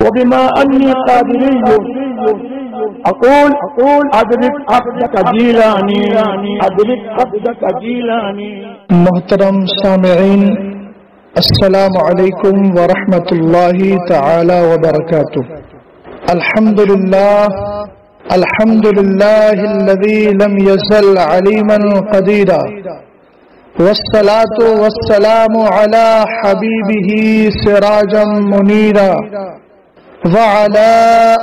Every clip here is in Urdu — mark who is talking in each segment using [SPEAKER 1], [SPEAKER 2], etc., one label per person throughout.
[SPEAKER 1] وبما أني قادري أقول أدرك عبدك جيلاني أدرك عبدك جيلاني.
[SPEAKER 2] محترم سامعین، السلام علیکم ورحمۃ اللہ تعالی وبرکاتہ. الحمد للہ الذی لم یزل علیما قدیرا والصلاة والسلام علی حبیبہ سراجا منیرا وعلى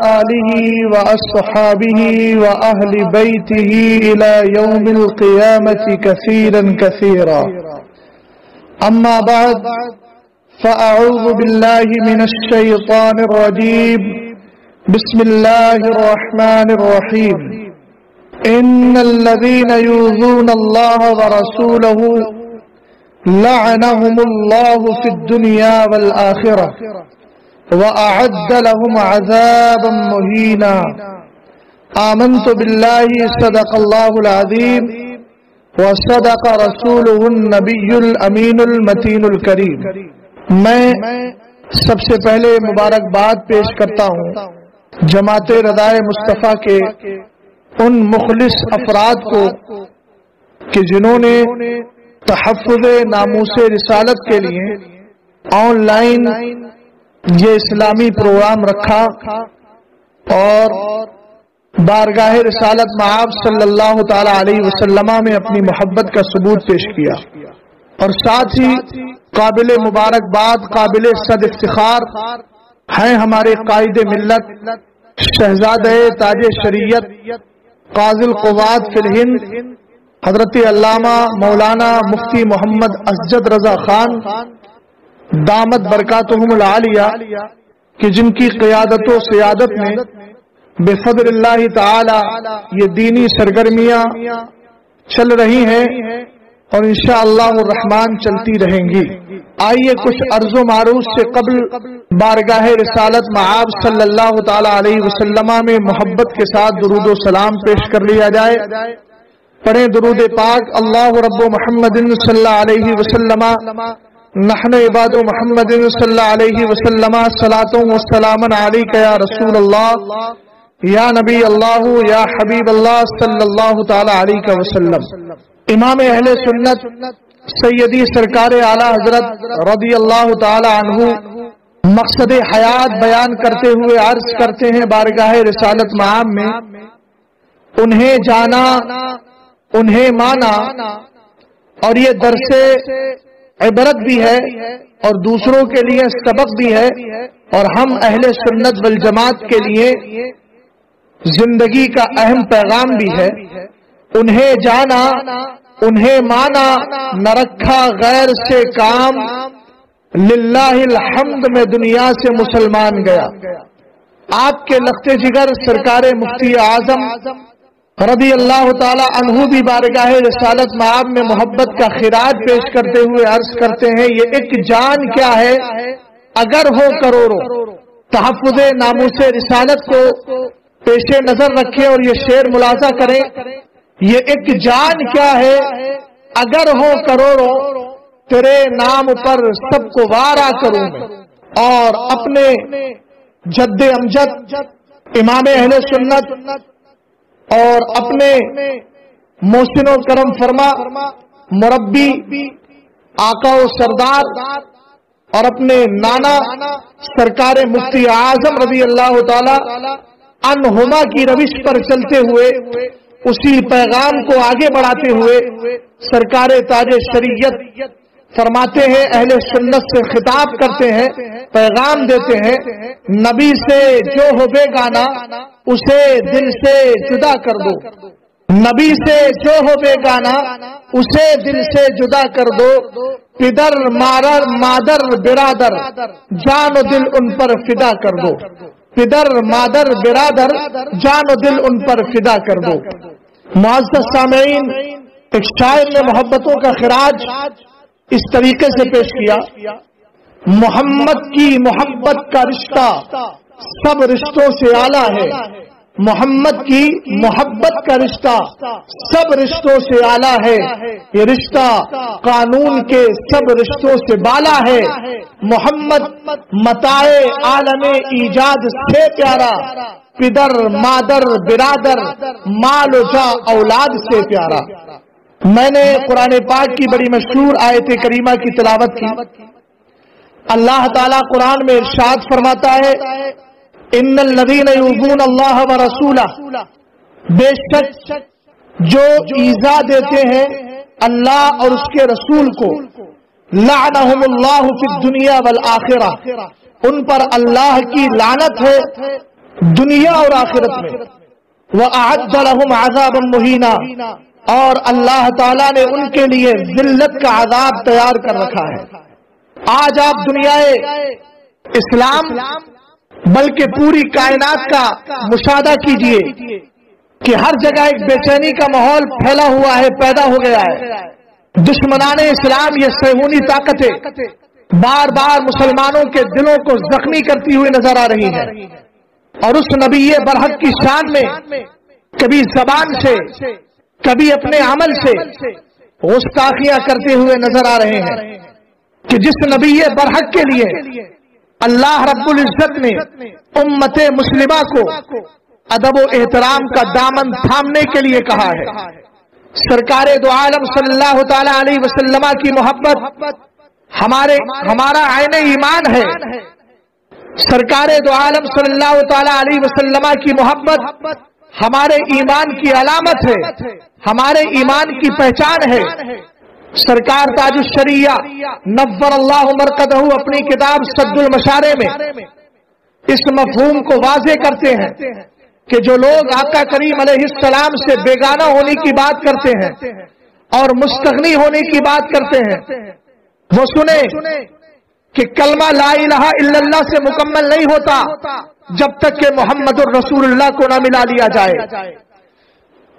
[SPEAKER 2] آلہ واصحابہ واہل بیتہ الی یوم القیامۃ کثیرا کثیرا. اما بعد فاعوذ باللہ من الشیطان الرجیم. بسم اللہ الرحمن الرحیم. ان الذین یؤذون اللہ ورسولہ لعنهم اللہ فی الدنیا والآخرہ وأعد لهم عذابا مهينا. آمنت بالله صدق الله العظيم وصدق رسوله النبي الأمين المتين الكريم. میں سب سے پہلے مبارکباد پیش کرتا ہوں جماعت ردائے مصطفیٰ کے ان مخلص افراد کو کہ جنہوں نے تحفظ ناموس رسالت کے لیے آن لائن یہ اسلامی پروگرام رکھا اور بارگاہ رسالت مآب صلی اللہ تعالی علیہ وسلم میں اپنی محبت کا ثبوت پیش کیا، اور ساتھ ہی قابل مبارکباد قابل صد افتخار ہیں ہمارے قائد ملت شہزادہ تاج شریعت قاضی القضات فی الہند حضرت علامہ مولانا مفتی محمد اسجد رضا خان دامت برکاتہم العالیہ کہ جن کی قیادت و سیادت میں بفضل اللہ تعالی یہ دینی سرگرمیاں چل رہی ہیں اور انشاءاللہ الرحمن چلتی رہیں گی. آئیے کچھ عرض و معروض سے قبل بارگاہ رسالت مآب صلی اللہ تعالی علیہ وسلم میں محبت کے ساتھ درود و سلام پیش کر لیا جائے. پڑھیں درود پاک. اللہ رب محمد صلی اللہ علیہ وسلم نحن عباد محمد صلی اللہ علیہ وسلم صلاۃ و سلام علیک یا رسول اللہ یا نبی اللہ یا حبیب اللہ صلی اللہ تعالی علیہ وسلم. امام اہل سنت سیدی سرکار اعلی حضرت رضی اللہ تعالی عنہ مقصد حیات بیان کرتے ہوئے عرض کرتے ہیں بارگاہ رسالت مآب میں انہیں جانا انہیں مانا، اور یہ درس عبرت بھی ہے اور دوسروں کے لیے سبق بھی ہے، اور ہم اہل سنت والجماعت کے لیے زندگی کا اہم پیغام بھی ہے. انہیں جانا انہیں مانا نہ رکھا غیر سے کام، للہ الحمد میں دنیا سے مسلمان گیا. آپ کے لخت جگر سرکار مفتی اعظم رضی اللہ تعالی عنہ بھی بارگاہ رسالت مآب میں محبت کا خراج پیش کرتے ہوئے عرض کرتے ہیں یہ ایک جان کیا ہے اگر ہو کروڑوں. تحفظ ناموس رسالت کو پیش نظر رکھیں اور یہ شعر ملاحظہ کریں. یہ ایک جان کیا ہے اگر ہو کروڑوں، تیرے نام پر سب کو وارا کروں میں. اور اپنے جد امجد امام اہل سنت اور اپنے محسن و کرم فرما مربی آقا و سردار اور اپنے نانا سرکار مفتی اعظم رضی اللہ تعالی عنہما کی روش پر چلتے ہوئے اسی پیغام کو آگے بڑھاتے ہوئے سرکار تاج شریعت فرماتے ہیں، اہل سنت سے خطاب کرتے ہیں، پیغام دیتے ہیں، نبی سے جو ہو بے گانا اسے دل سے جدا کر دو. نبی سے جو ہو بے گانا اسے دل سے جدا کر دو. پدر مادر برادر جان و دل ان پر فدا کر دو. پدر مادر برادر جان و دل ان پر فدا کر دو. معزز سامعین، ایک شاعر نے محبتوں کا خراج اس طریقے سے پیش کیا، محمد کی محبت کا رشتہ سب رشتوں سے اعلیٰ ہے، محمد کی محبت کا رشتہ سب رشتوں سے اعلیٰ ہے، یہ رشتہ قانون کے سب رشتوں سے بالا ہے۔ محمد متاع عالم ایجاد سے پیارا، پدر مادر برادر مال و جاں اولاد سے پیارا۔ میں نے قرآن پاک کی بڑی مشہور آیت کریمہ کی تلاوت کی۔ اللہ تعالیٰ قرآن میں ارشاد فرماتا ہے ان الذین یؤذون اللہ ورسولہ، بے شک جو ایذا دیتے ہیں اللہ اور اس کے رسول کو، لعنہم اللہ فی الدنیا والآخرہ، ان پر اللہ کی لعنت ہے دنیا اور آخرت میں، وأعد لهم عذابا مہینا، اور اللہ تعالیٰ نے ان کے لیے ذلت کا عذاب تیار کر رکھا ہے۔ آج آپ دنیا اسلام بلکہ پوری کائنات کا مشاہدہ کیجئے کہ ہر جگہ ایک بے چینی کا ماحول پھیلا ہوا ہے، پیدا ہو گیا ہے۔ دشمنان اسلام یہ صہیونی طاقتیں بار بار مسلمانوں کے دلوں کو زخمی کرتی ہوئی نظر آ رہی ہیں، اور اس نبی برحق کی شان میں کبھی زبان سے کبھی اپنے عمل سے گستاخیاں کرتے ہوئے نظر آ رہے ہیں کہ جس نبی برحق کے لیے اللہ رب العزت نے امت مسلمہ کو ادب و احترام کا دامن تھامنے کے لیے کہا ہے۔ سرکار دو عالم صلی اللہ تعالی علیہ وسلم کی محبت ہمارا عین ایمان ہے۔ سرکار دو عالم صلی اللہ تعالی علیہ وسلم کی محبت ہمارے ایمان کی علامت ہے، ہمارے ایمان کی پہچان ہے۔ سرکار تاج الشریعہ نور اللہ مرقدہ اپنی کتاب سد المشارع میں اس مفہوم کو واضح کرتے ہیں کہ جو لوگ آقا کریم علیہ السلام سے بیگانہ ہونے کی بات کرتے ہیں اور مستغنی ہونے کی بات کرتے ہیں، وہ سنیں کہ کلمہ لا الہ الا اللہ سے مکمل نہیں ہوتا جب تک کہ محمد الرسول اللہ کو نہ ملا لیا جائے۔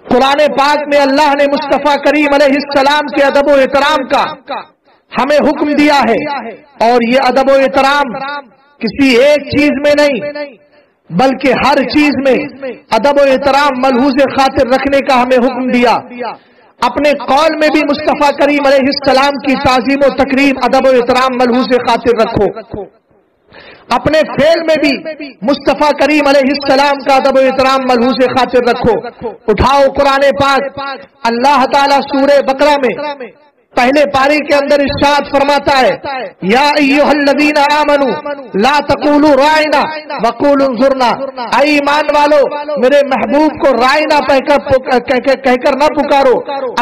[SPEAKER 2] قرآن پاک میں اللہ نے مصطفیٰ کریم علیہ السلام کے ادب و احترام کا ہمیں حکم دیا ہے، اور یہ ادب و احترام کسی ایک چیز میں نہیں بلکہ ہر چیز میں ادب و احترام ملحوظ خاطر رکھنے کا ہمیں حکم دیا۔ اپنے قول میں بھی مصطفیٰ کریم علیہ السلام کی تعظیم و تکریم ادب و احترام ملحوظ خاطر رکھو، اپنے فعل میں بھی مصطفیٰ کریم علیہ السلام کا ادب و احترام ملحوظ خاطر رکھو۔ اٹھاؤ قرآن پاک، اللہ تعالیٰ سورہ بقرہ میں پہلے پاری کے اندر ارشاد فرماتا ہے یا ایھا الذین آمنوا لا تقولوا راعنا وقولوا انظرنا، اے ایمان والو میرے محبوب کو راعنا کہہ کر نہ پکارو،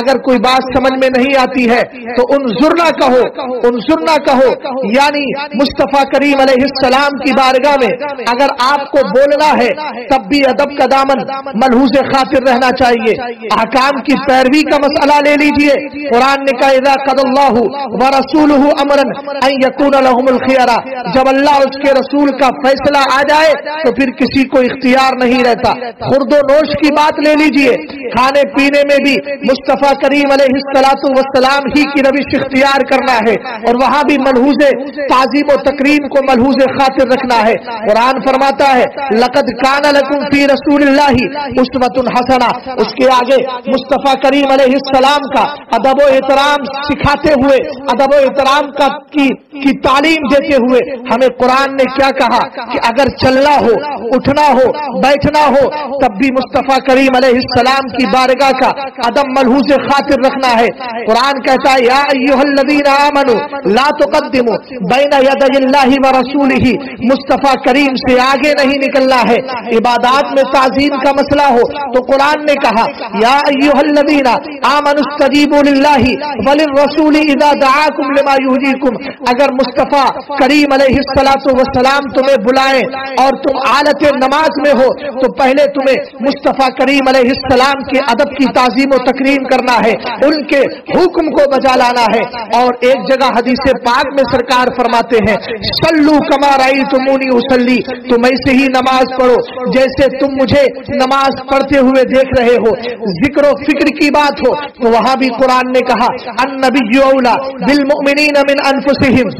[SPEAKER 2] اگر کوئی بات سمجھ میں نہیں آتی ہے تو انظرنا کہو، انظرنا کہو، یعنی مصطفیٰ کریم علیہ السلام کی بارگاہ میں اگر آپ کو بولنا ہے تب بھی ادب کا دامن ملحوظ خاطر رہنا چاہیے۔ احکام کی پیروی کا مسئلہ لے لیجئے، قرآن نے کہا اذا قضى الله ورسوله امرا ان يكون لهم الخيار، جب اللہ اس کے رسول کا فیصلہ آ جائے تو پھر کسی کو اختیار نہیں رہتا۔ خورد و نوش کی بات لے لیجئے، کھانے پینے میں بھی مصطفیٰ کریم علیہ السلام ہی کی روش اختیار کرنا ہے، اور وہاں بھی ملحوظ تعظیم و تکریم کو ملحوظ خاطر رکھنا ہے۔ قرآن فرماتا ہے لقد كان لكم في رسول الله اسوة حسنة، اس کے آگے مصطفیٰ کریم علیہ السلام کا ادب و احترام سکھاتے ہوئے، ادب و احترام کی تعلیم دیتے ہوئے ہمیں قرآن نے کیا کہا کہ اگر چلنا ہو، اٹھنا ہو، بیٹھنا ہو تب بھی مصطفیٰ کریم علیہ السلام کی بارگاہ کا ادب ملحوظ خاطر رکھنا ہے۔ قرآن کہتا ہے یا ایھا الذین آمنوا لا تقدموا بین یدی اللہ ورسولہ، مصطفیٰ کریم سے آگے نہیں نکلنا ہے۔ عبادات میں تعظیم کا مسئلہ ہو تو قرآن نے کہا یا ایھا الذین آمنوا استجیبوا للہ وللرسول اذا دعاکم لما یحییکم، اگر مصطفیٰ کریم علیہ السلام تمہیں بلائیں اور تم حالت نماز میں ہو تو پہلے تمہیں مصطفیٰ کریم علیہ السلام کے ادب کی تعظیم و تکریم کرنا ہے، ان کے حکم کو بجا لانا ہے۔ اور ایک جگہ حدیث پاک میں سرکار فرماتے ہیں صلوا کما رأیتمونی اصلی، تم ایسے ہی نماز پڑھو جیسے تم مجھے نماز پڑھتے ہوئے دیکھ رہے ہو۔ ذکر و فکر کی بات ہو تو وہاں بھی قرآن نے کہا النبی اولی بالمؤمنین من انفسہم،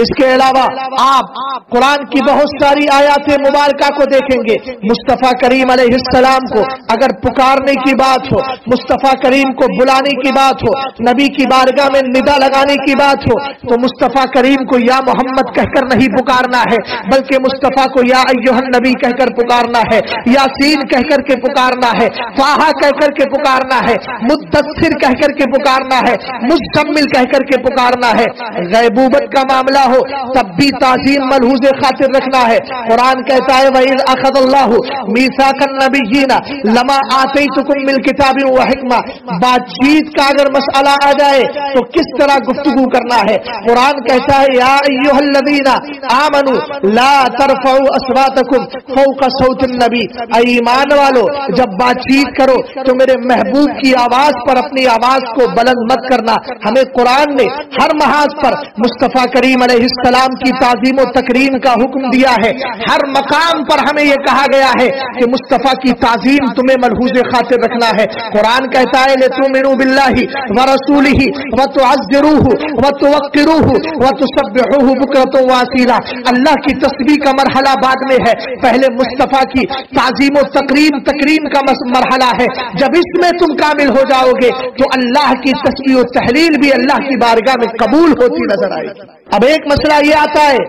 [SPEAKER 2] اس کے علاوہ آپ قرآن کی بہت ساری آیات مبارکہ کو دیکھیں گے، مصطفیٰ کریم علیہ السلام کو اگر پکارنے کی بات ہو، مصطفیٰ کریم کو بلانے کی بات ہو، نبی کی بارگاہ میں ندا لگانے کی بات ہو، تو مصطفیٰ کریم کو یا محمد کہہ کر نہیں پکارنا ہے، بلکہ مصطفیٰ کو یا ایھا النبی کہہ کر پکارنا ہے، یاسین کہہ کر کے پکارنا ہے، طٰہٰ کہہ کر کے پکارنا ہے، مدثر کہہ کر کے پکارنا ہے، مزمل کہہ کر کے پکارنا ہے۔ غیبوبت کا معاملہ ہو تب بھی تعظیم ملحوظ خاطر رکھنا ہے۔ قرآن کہتا ہے وَإِذْ أَخَذَ اللَّهُ مِيثَاقَ النَّبِيِّينَ لَمَا آتَيْتُكُم مِّنَ الْكِتَابِ وَحِكْمَةٍ، بات چیت کا اگر مسئلہ آ جائے تو کس طرح گفتگو کرنا ہے۔ قرآن کہتا ہے یا ایھا الذین آمنوا لا ترفعوا اصواتکم فوق صوت النبی، اے ایمان والو جب بات چیت کرو تو میرے محبوب کی آواز پر اپنی آواز کو بلند مت کرنا۔ ہمیں قرآن نے ہر محاذ پر مصطفیٰ کریم علیہ السلام کی تعظیم و تکریم کا حکم دیا ہے، ہر مقام پر ہمیں یہ کہا گیا ہے کہ مصطفیٰ کی تعظیم تمہیں ملحوظ خاطر رکھنا ہے۔ قرآن کہتا ہے لِتُؤْمِنُوا بِاللَّهِ وَرَسُولِهِ وَتُعَزِّرُوهُ وَتُوَقِّرُوهُ وَتُسَبِّحُوهُ بُكْرَةً وَأَصِيلًا، اللہ کی تسبیح کا مرحلہ بعد میں ہے، پہلے مصطفیٰ کی تعظیم و تکریم کا مرحلہ ہے۔ جب اس میں تم کامل ہو جاؤ گے تو اللہ کی تسبیح و تحلیل بھی اللہ کی بارگاہ میں قبول ہوتی نظر آئے گی۔ اب ایک مسئلہ یہ آتا ہے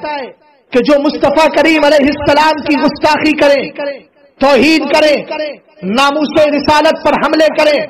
[SPEAKER 2] کہ جو مصطفیٰ کریم علیہ السلام کی گستاخی کریں، توہین کریں، ناموس رسالت پر حملے کریں۔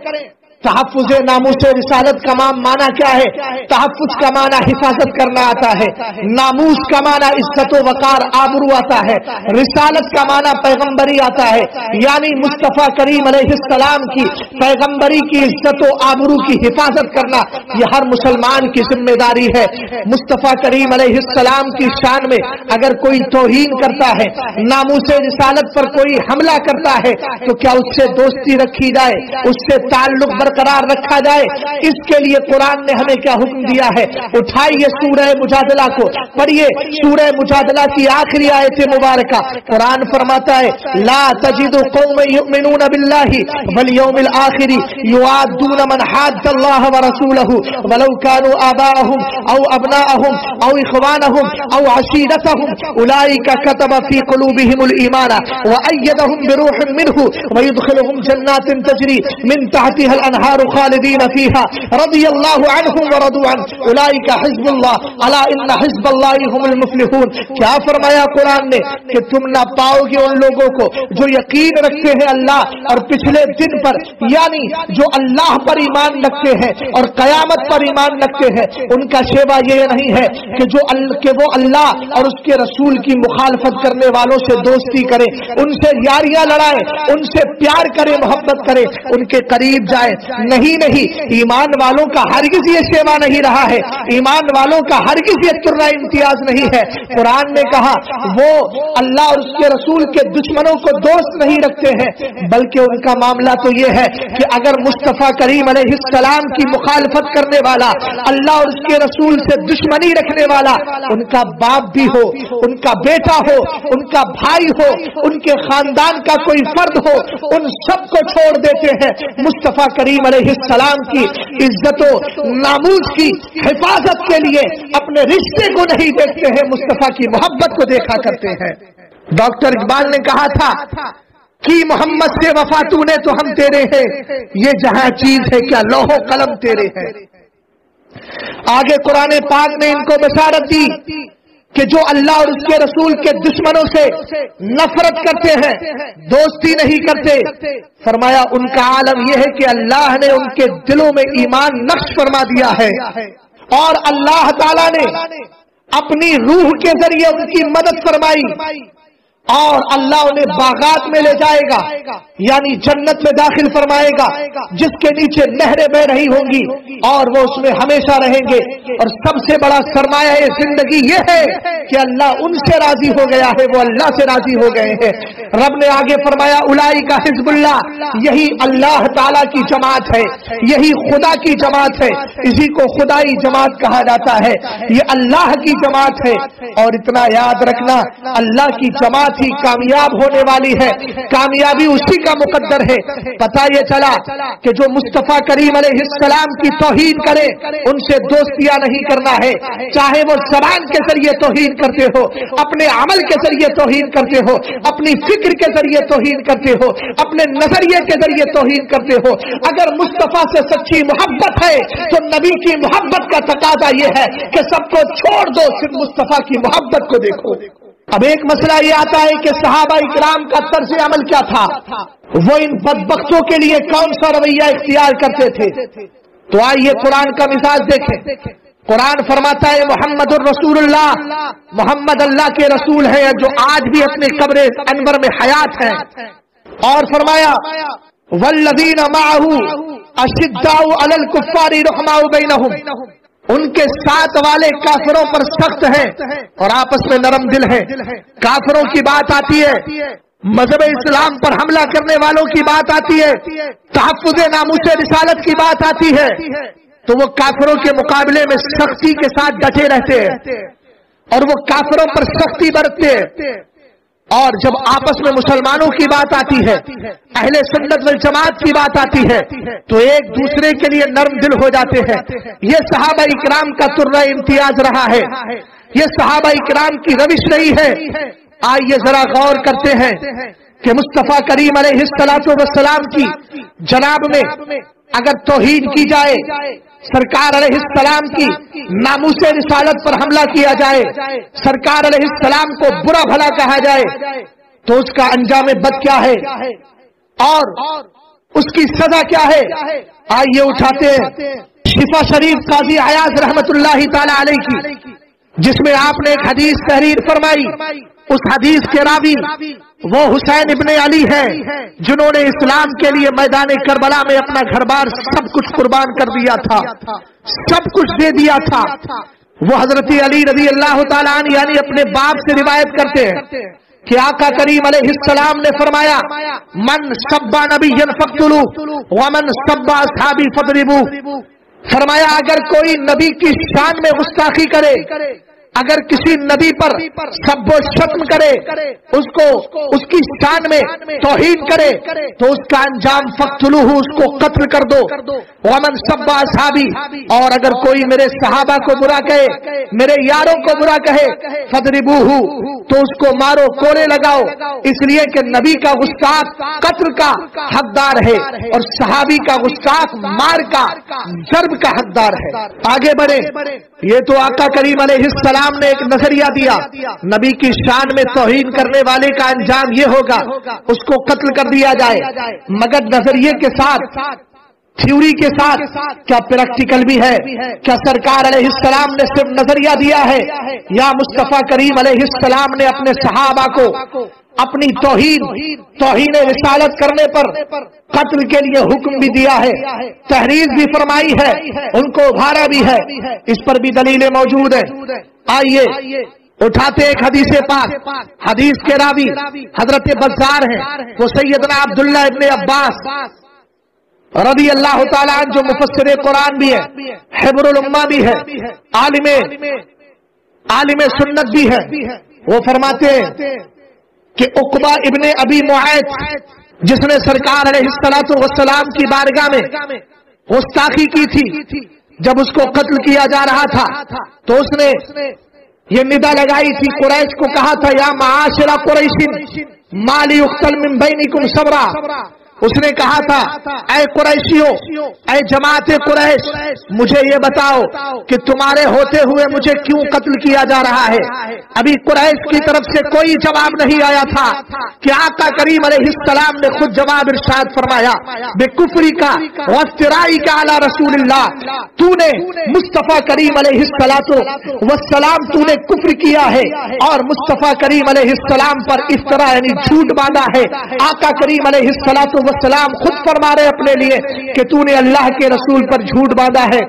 [SPEAKER 2] تحفظ ناموس رسالت کا معنی کیا ہے؟ تحفظ کا معنی حفاظت کرنا آتا ہے، ناموس کا معنی عزت و وقار آبرو آتا ہے، رسالت کا معنی پیغمبری آتا ہے، یعنی مصطفیٰ کریم علیہ السلام کی پیغمبری کی عزت و آبرو کی حفاظت کرنا یہ ہر مسلمان کی ذمہ داری ہے۔ مصطفیٰ کریم علیہ السلام کی شان میں اگر کوئی توہین کرتا ہے، ناموس رسالت پر کوئی حملہ کرتا ہے تو کیا اس سے دوستی رکھی جائے، اس سے تعلق قرار رکھا جائے؟ اس کے لیے قرآن نے ہمیں کیا حکم دیا ہے؟ اٹھائیے سورہ مجادلہ کو پڑھیے، سورہ مجادلہ کی آخری آیت مبارکہ۔ قرآن فرماتا ہے لا تجد قوم یؤمنون باللہ والیوم الآخر یوادون من حاد اللہ ورسولہ ولو كانوا آباءهم او ابناءهم او اخوانهم او عشیرتهم اولئک كتب في قلوبهم الایمان وأيدهم بروح منه ويدخلهم جنات تجری من تحتها الانہار خالدین فیہا رضی اللہ عنہم ورضوا عنہ اولئک حزب اللہ الا ان حزب اللہ هم المفلحون۔ کیا فرمایا قرآن نے کہ تم نہ پاؤ گے ان لوگوں کو جو یقین رکھتے ہیں اللہ اور پچھلے دن پر، یعنی جو اللہ پر ایمان رکھتے ہیں اور قیامت پر ایمان رکھتے ہیں، ان کا شیوا یہ نہیں ہے کہ وہ اللہ اور اس کے رسول کی مخالفت کرنے والوں سے دوستی کریں، ان سے یاریاں لڑائیں، ان سے پیار کریں، محبت کریں، ان کے قریب جائیں۔ نہیں، ایمان والوں کا ہرگز یہ شیوا نہیں رہا ہے، ایمان والوں کا ہرگز یہ ترنا امتیاز نہیں ہے۔ قرآن نے کہا وہ اللہ اور اس کے رسول کے دشمنوں کو دوست نہیں رکھتے ہیں، بلکہ ان کا معاملہ تو یہ ہے کہ اگر مصطفیٰ کریم علیہ السلام کی مخالفت کرنے والا، اللہ اور اس کے رسول سے دشمنی رکھنے والا، ان کا باپ بھی ہو، ان کا بیٹا ہو، ان کا بھائی ہو، ان کے خاندان کا کوئی فرد ہو، ان سب کو چھوڑ دیتے ہیں۔ مصطفیٰ کریم علیہ السلام کی عزت و ناموس کی حفاظت کے لیے اپنے رشتے کو نہیں دیکھتے ہیں، مصطفیٰ کی محبت کو دیکھا کرتے ہیں۔ ڈاکٹر اقبال نے کہا تھا کہ محمد سے وفا تو نے تو ہم تیرے ہیں، یہ جہاں چیز ہے کیا لوح و قلم تیرے ہیں۔ آگے قرآن پاک نے ان کو بشارت دی کہ جو اللہ اور اس کے رسول کے دشمنوں سے نفرت کرتے ہیں، دوستی نہیں کرتے، فرمایا ان کا عالم یہ ہے کہ اللہ نے ان کے دلوں میں ایمان نقش فرما دیا ہے اور اللہ تعالی نے اپنی روح کے ذریعے ان کی مدد فرمائی اور اللہ انہیں باغات میں لے جائے گا، یعنی جنت میں داخل فرمائے گا جس کے نیچے نہریں بہ رہی ہوں گی اور وہ اس میں ہمیشہ رہیں گے۔ اور سب سے بڑا سرمایہ زندگی یہ ہے کہ اللہ ان سے راضی ہو گیا ہے، وہ اللہ سے راضی ہو گئے ہیں۔ رب نے آگے فرمایا اولئک حزب اللہ، یہی اللہ تعالی کی جماعت ہے، یہی خدا کی جماعت ہے، اسی کو خدائی جماعت کہا جاتا ہے، یہ اللہ کی جماعت ہے۔ اور اتنا یاد رکھنا اللہ کی جماعت جماعت ہی کامیاب ہونے والی ہے، کامیابی اسی کا مقدر ہے۔ پتہ یہ چلا کہ جو مصطفیٰ کریم علیہ السلام کی توہین کرے ان سے دوستیاں نہیں کرنا ہے، چاہے وہ زبان کے ذریعے توہین کرتے ہو، اپنے عمل کے ذریعے توہین کرتے ہو، اپنی فکر کے ذریعے توہین کرتے ہو، اپنے نظریے کے ذریعے توہین کرتے ہو، اگر مصطفیٰ سے سچی محبت ہے تو نبی کی محبت کا تقاضا یہ ہے کہ سب کو چھوڑ دو، صرف مصطفیٰ کی محبت کو دیکھو۔ اب ایک مسئلہ یہ آتا ہے کہ صحابہ اکرام کا طرز عمل کیا تھا، وہ ان بدبختوں کے لیے کون سا رویہ اختیار کرتے تھے؟ تو آئیے قرآن کا مزاج دیکھیں۔ قرآن فرماتا ہے محمد الرسول اللہ، محمد اللہ کے رسول ہیں جو آج بھی اپنے قبر انور میں حیات ہیں، اور فرمایا والذین معہ اشداء علی الکفار رحماء بینہم، ان کے ساتھ والے کافروں پر سخت ہیں اور آپس میں نرم دل ہیں۔ کافروں کی بات آتی ہے، مذہب اسلام پر حملہ کرنے والوں کی بات آتی ہے، تحفظ ناموس رسالت کی بات آتی ہے، تو وہ کافروں کے مقابلے میں سختی کے ساتھ ڈٹے رہتے ہیں اور وہ کافروں پر سختی برتتے ہیں۔ اور جب آپس میں مسلمانوں کی بات آتی ہے، اہل سنت والجماعت کی بات آتی ہے، تو ایک دوسرے کے لیے نرم دل ہو جاتے ہیں۔ یہ صحابہ اکرام کا ترہ امتیاز رہا ہے، یہ صحابہ اکرام کی روش رہی ہے۔ آئیے ذرا غور کرتے ہیں کہ مصطفیٰ کریم علیہ السلام کی جناب میں اگر توہین کی جائے، سرکار علیہ السلام کی ناموس رسالت پر حملہ کیا جائے، سرکار علیہ السلام کو برا بھلا کہا جائے، تو اس کا انجام بد کیا ہے اور اس کی سزا کیا ہے؟ آئیے اٹھاتے ہیں شفا شریف قاضی عیاض رحمت اللہ تعالی علیہ کی، جس میں آپ نے ایک حدیث تحریر فرمائی۔ اس حدیث کے راوی وہ حسین ابن علی ہیں جنہوں نے اسلام کے لیے میدان کربلا میں اپنا گھر بار سب کچھ قربان کر دیا تھا، سب کچھ دے دیا تھا۔ وہ حضرت علی رضی اللہ تعالیٰ عنہ یعنی اپنے باپ سے روایت کرتے ہیں کہ آقا کریم علیہ السلام نے فرمایا من سب نبیا فاقتلوہ ومن سب اصحابی فاضربوہ، فرمایا اگر کوئی نبی کی شان میں گستاخی کرے، اگر کسی نبی پر سب و شتم کرے، اس کو اس کی شان میں توہین کرے، تو اس کا انجام فقتلوہ، اس کو قتل کر دو۔ ومن سب اصحابی، اور اگر کوئی میرے صحابہ کو برا کہے، میرے یاروں کو برا کہے، فضربوہ، تو اس کو مارو، کوڑے لگاؤ، اس لیے کہ نبی کا گستاخ قتل کا حقدار ہے اور صحابی کا گستاخ مار کا، ضرب کا حقدار ہے۔ آگے بڑھے، یہ تو آقا کریم علیہ السلام نے ایک نظریہ دیا، نبی کی شان میں توہین کرنے والے کا انجام یہ ہوگا، اس کو قتل کر دیا جائے، مگر نظریے کے ساتھ، تھیوری کے ساتھ کیا پریکٹیکل بھی ہے؟ کیا سرکار علیہ السلام نے صرف نظریہ دیا ہے یا مصطفیٰ کریم علیہ السلام نے اپنے صحابہ کو اپنی توہین رسالت کرنے پر قتل کے لیے حکم بھی دیا ہے، تحریر بھی فرمائی ہے، ان کو ابھارا بھی ہے؟ اس پر بھی دلیلیں موجود ہیں۔ آئیے اٹھاتے ایک حدیث پاک، حدیث کے راوی حضرت بزار ہیں، وہ سیدنا عبداللہ ابن عباس رضی اللہ تعالیٰ عنہ جو مفسر قرآن بھی ہے، حبر الامہ بھی ہے، عالم سنت بھی ہے۔ وہ فرماتے ہیں کہ عقبہ ابن ابی معیط جس نے سرکار علیہ السلام کی بارگاہ میں گستاخی کی تھی، جب اس کو قتل کیا جا رہا تھا تو اس نے یہ ندا لگائی تھی، قریش کو کہا تھا یا معاشر قریش ما لی یقتل من بینکم صبرا، اس نے کہا تھا اے قریشیوں، اے جماعت قریش، مجھے یہ بتاؤ کہ تمہارے ہوتے ہوئے مجھے کیوں قتل کیا جا رہا ہے؟ ابھی قریش کی طرف سے کوئی جواب نہیں آیا تھا کہ آقا کریم علیہ السلام نے خود جواب ارشاد فرمایا بکفری کا وافترائی کا علی رسول اللہ، تو نے مصطفیٰ کریم علیہ السلام تو نے کفر کیا ہے اور مصطفیٰ کریم علیہ السلام پر افطرا یعنی جھوٹ باندھا ہے۔ آقا کریم علیہ السلام خود فرما رہے اپنے لیے کہ تو نے اللہ کے رسول پر جھوٹ باندھا ہے،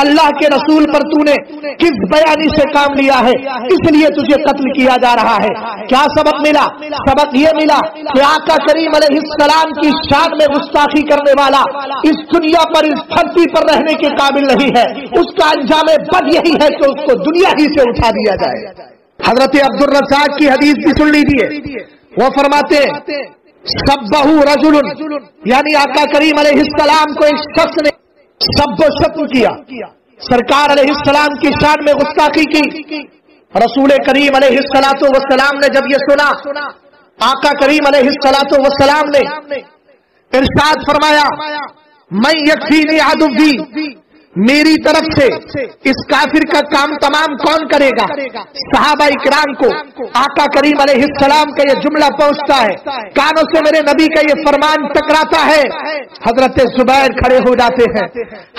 [SPEAKER 2] اللہ کے رسول پر تو نے کس بیانی سے کام لیا ہے، اس لیے تجھے قتل کیا جا رہا ہے۔ کیا سبق ملا؟ سبق یہ ملا کہ آقا کریم علیہ السلام کی شان میں گستاخی کرنے والا اس دنیا پر، اس دھرتی پر رہنے کے قابل نہیں ہے، اس کا انجام بد یہی ہے کہ اس کو دنیا ہی سے اٹھا دیا جائے۔ حضرت عبدالرزاق کی حدیث بھی سن لیجیے، وہ فرماتے ہیں سبہ رجل، یعنی آقا کریم علیہ السلام کو ایک شخص نے سب و شتم کیا، سرکار علیہ السلام کی شان میں گستاخی کی۔ رسول کریم علیہ السلام نے جب یہ سنا، آقا کریم علیہ السلام نے ارشاد فرمایا من یکفینی عدوی، میری طرف سے اس کافر کا کام تمام کون کرے گا؟ صحابہ اکرام کو آقا کریم علیہ السلام کا یہ جملہ پہنچتا ہے، کانوں سے میرے نبی کا یہ فرمان ٹکراتا ہے، حضرت زبیر کھڑے ہو جاتے ہیں۔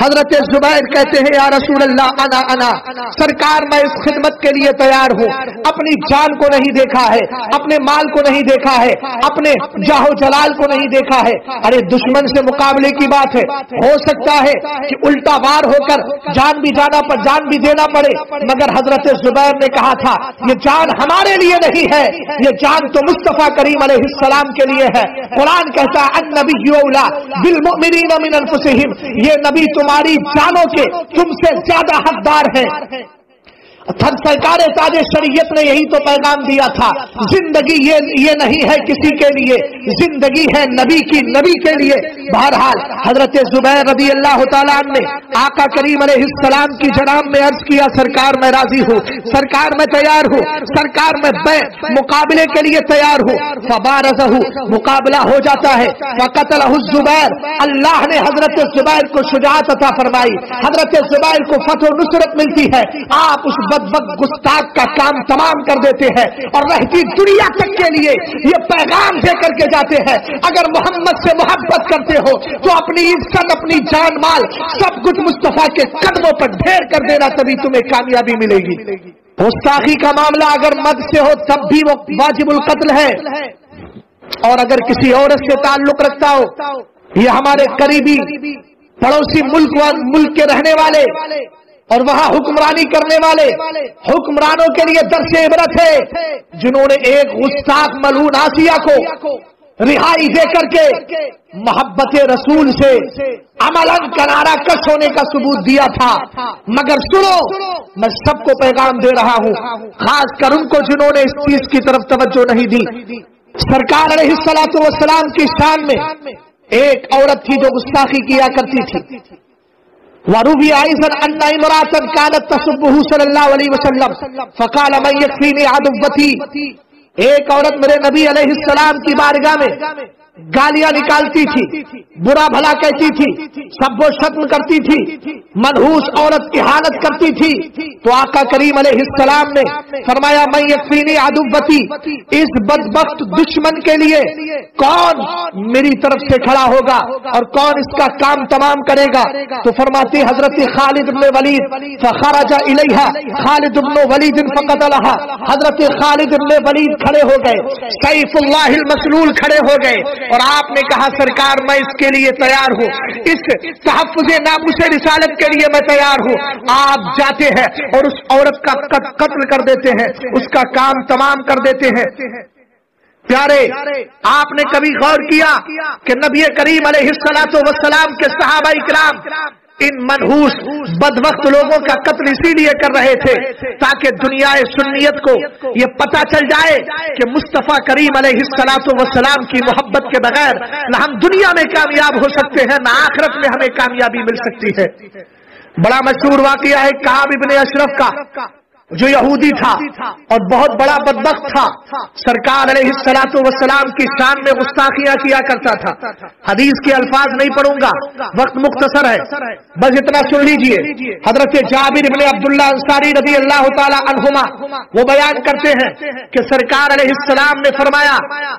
[SPEAKER 2] حضرت زبیر کہتے ہیں یا رسول اللہ انا سرکار میں اس خدمت کے لیے تیار ہوں، اپنی جان کو نہیں دیکھا ہے، اپنے مال کو نہیں دیکھا ہے، اپنے جاہ و جلال کو نہیں دیکھا ہے۔ ارے دشمن سے مقابلے کی بات ہے، ہو سکتا ہے کہ الٹا وار ہو کر جان بھی دینا پڑے، مگر حضرت زبیر نے کہا تھا یہ جان ہمارے لیے نہیں ہے، یہ جان تو مصطفیٰ کریم علیہ السلام کے لیے ہے۔ قرآن کہتا ہے النبی اولی بالمؤمنین من انفسہم، یہ نبی تمہاری جانوں کے تم سے زیادہ حقدار ہیں۔ سرکار تاج شریعت نے یہی تو پیغام دیا تھا، زندگی یہ نہیں ہے کسی کے لیے، زندگی ہے نبی کی، نبی کے لیے۔ بہرحال حضرت زبیر رضی اللہ تعالیٰ عنہ نے آقا کریم علیہ السلام کی جناب میں عرض کیا سرکار میں راضی ہوں، سرکار میں تیار ہوں، سرکار میں مقابلے کے لیے تیار ہوں۔ فبارزہ، مقابلہ ہو جاتا ہے، فقتلہ الزبیر، اللہ نے حضرت زبیر کو شجاعت عطا فرمائی، حضرت زبیر کو فتح و نصرت ملتی ہے۔ آپ اس بدبخت گستاخ کا کام تمام کر دیتے ہیں اور رہتی دنیا تک کے لیے یہ پیغام دے کر کے جاتے ہیں اگر محمد سے محبت کرتے ہو تو اپنی عزت، اپنی جان مال سب کچھ مصطفیٰ کے قدموں پر ڈھیر کر دینا، تبھی تمہیں کامیابی ملے گی۔ گستاخی کا معاملہ اگر مد سے ہو تب بھی وہ واجب القتل ہے، اور اگر کسی عورت سے تعلق رکھتا ہو، یہ ہمارے قریبی پڑوسی ملک کے رہنے والے اور وہاں حکمرانی کرنے والے حکمرانوں کے لیے درس عبرت ہے، جنہوں نے ایک گستاخ ملعون آسیہ کو رہائی دے کر کے محبت رسول سے عملاً کنارہ کش ہونے کا ثبوت دیا تھا۔ مگر سنو، میں سب کو پیغام دے رہا ہوں، خاص کر ان کو جنہوں نے اس چیز کی طرف توجہ نہیں دی۔ سرکار علیہ السلام کی شان میں ایک عورت تھی جو گستاخی کیا کرتی تھی۔ وروی ایضا ان امرأة كانت تسبه صلی اللہ علیہ وسلم فقال من يكفيني عدوتي، ایک عورت میرے نبی علیہ السلام کی بارگاہ میں گالیاں نکالتی تھی، برا بھلا کہتی تھی، سب و شتم کرتی تھی، منحوس عورت اہانت کرتی تھی، تو آقا کریم علیہ السلام نے فرمایا من یکفینی عدوتی، اس بدبخت دشمن کے لیے کون میری طرف سے کھڑا ہوگا اور کون اس کا کام تمام کرے گا؟ تو فرماتے حضرت خالد بن ولید فخرج الیہا خالد بن ولید فقتلہا، حضرت خالد بن ولید کھڑے ہو گئے، سیف اللہ المسلول کھڑے ہو گئے اور آپ نے کہا سرکار میں اس کے لیے تیار ہوں، اس تحفظ ناموس رسالت کے لیے میں تیار ہوں۔ آپ جاتے ہیں اور اس عورت کا قتل کر دیتے ہیں، اس کا کام تمام کر دیتے ہیں۔ پیارے، آپ نے کبھی غور کیا کہ نبی کریم علیہ السلام کے صحابہ اکرام ان منحوس بدبخت لوگوں کا قتل اسی لیے کر رہے تھے تاکہ دنیا سنیت کو یہ پتہ چل جائے کہ مصطفیٰ کریم علیہ السلام کی محبت کے بغیر نہ ہم دنیا میں کامیاب ہو سکتے ہیں، نہ آخرت میں ہمیں کامیابی مل سکتی ہے۔ بڑا مشہور واقعہ ہے کعب ابن اشرف کا، جو یہودی تھا اور بہت بڑا بدبخت تھا، سرکار علیہ السلام کی شان میں گستاخیاں کیا کرتا تھا۔ حدیث کے الفاظ نہیں پڑھوں گا، وقت مختصر ہے، بس اتنا سن لیجئے۔ حضرت جابر بن عبداللہ انصاری رضی اللہ تعالی عنہما وہ بیان کرتے ہیں کہ سرکار علیہ السلام نے فرمایا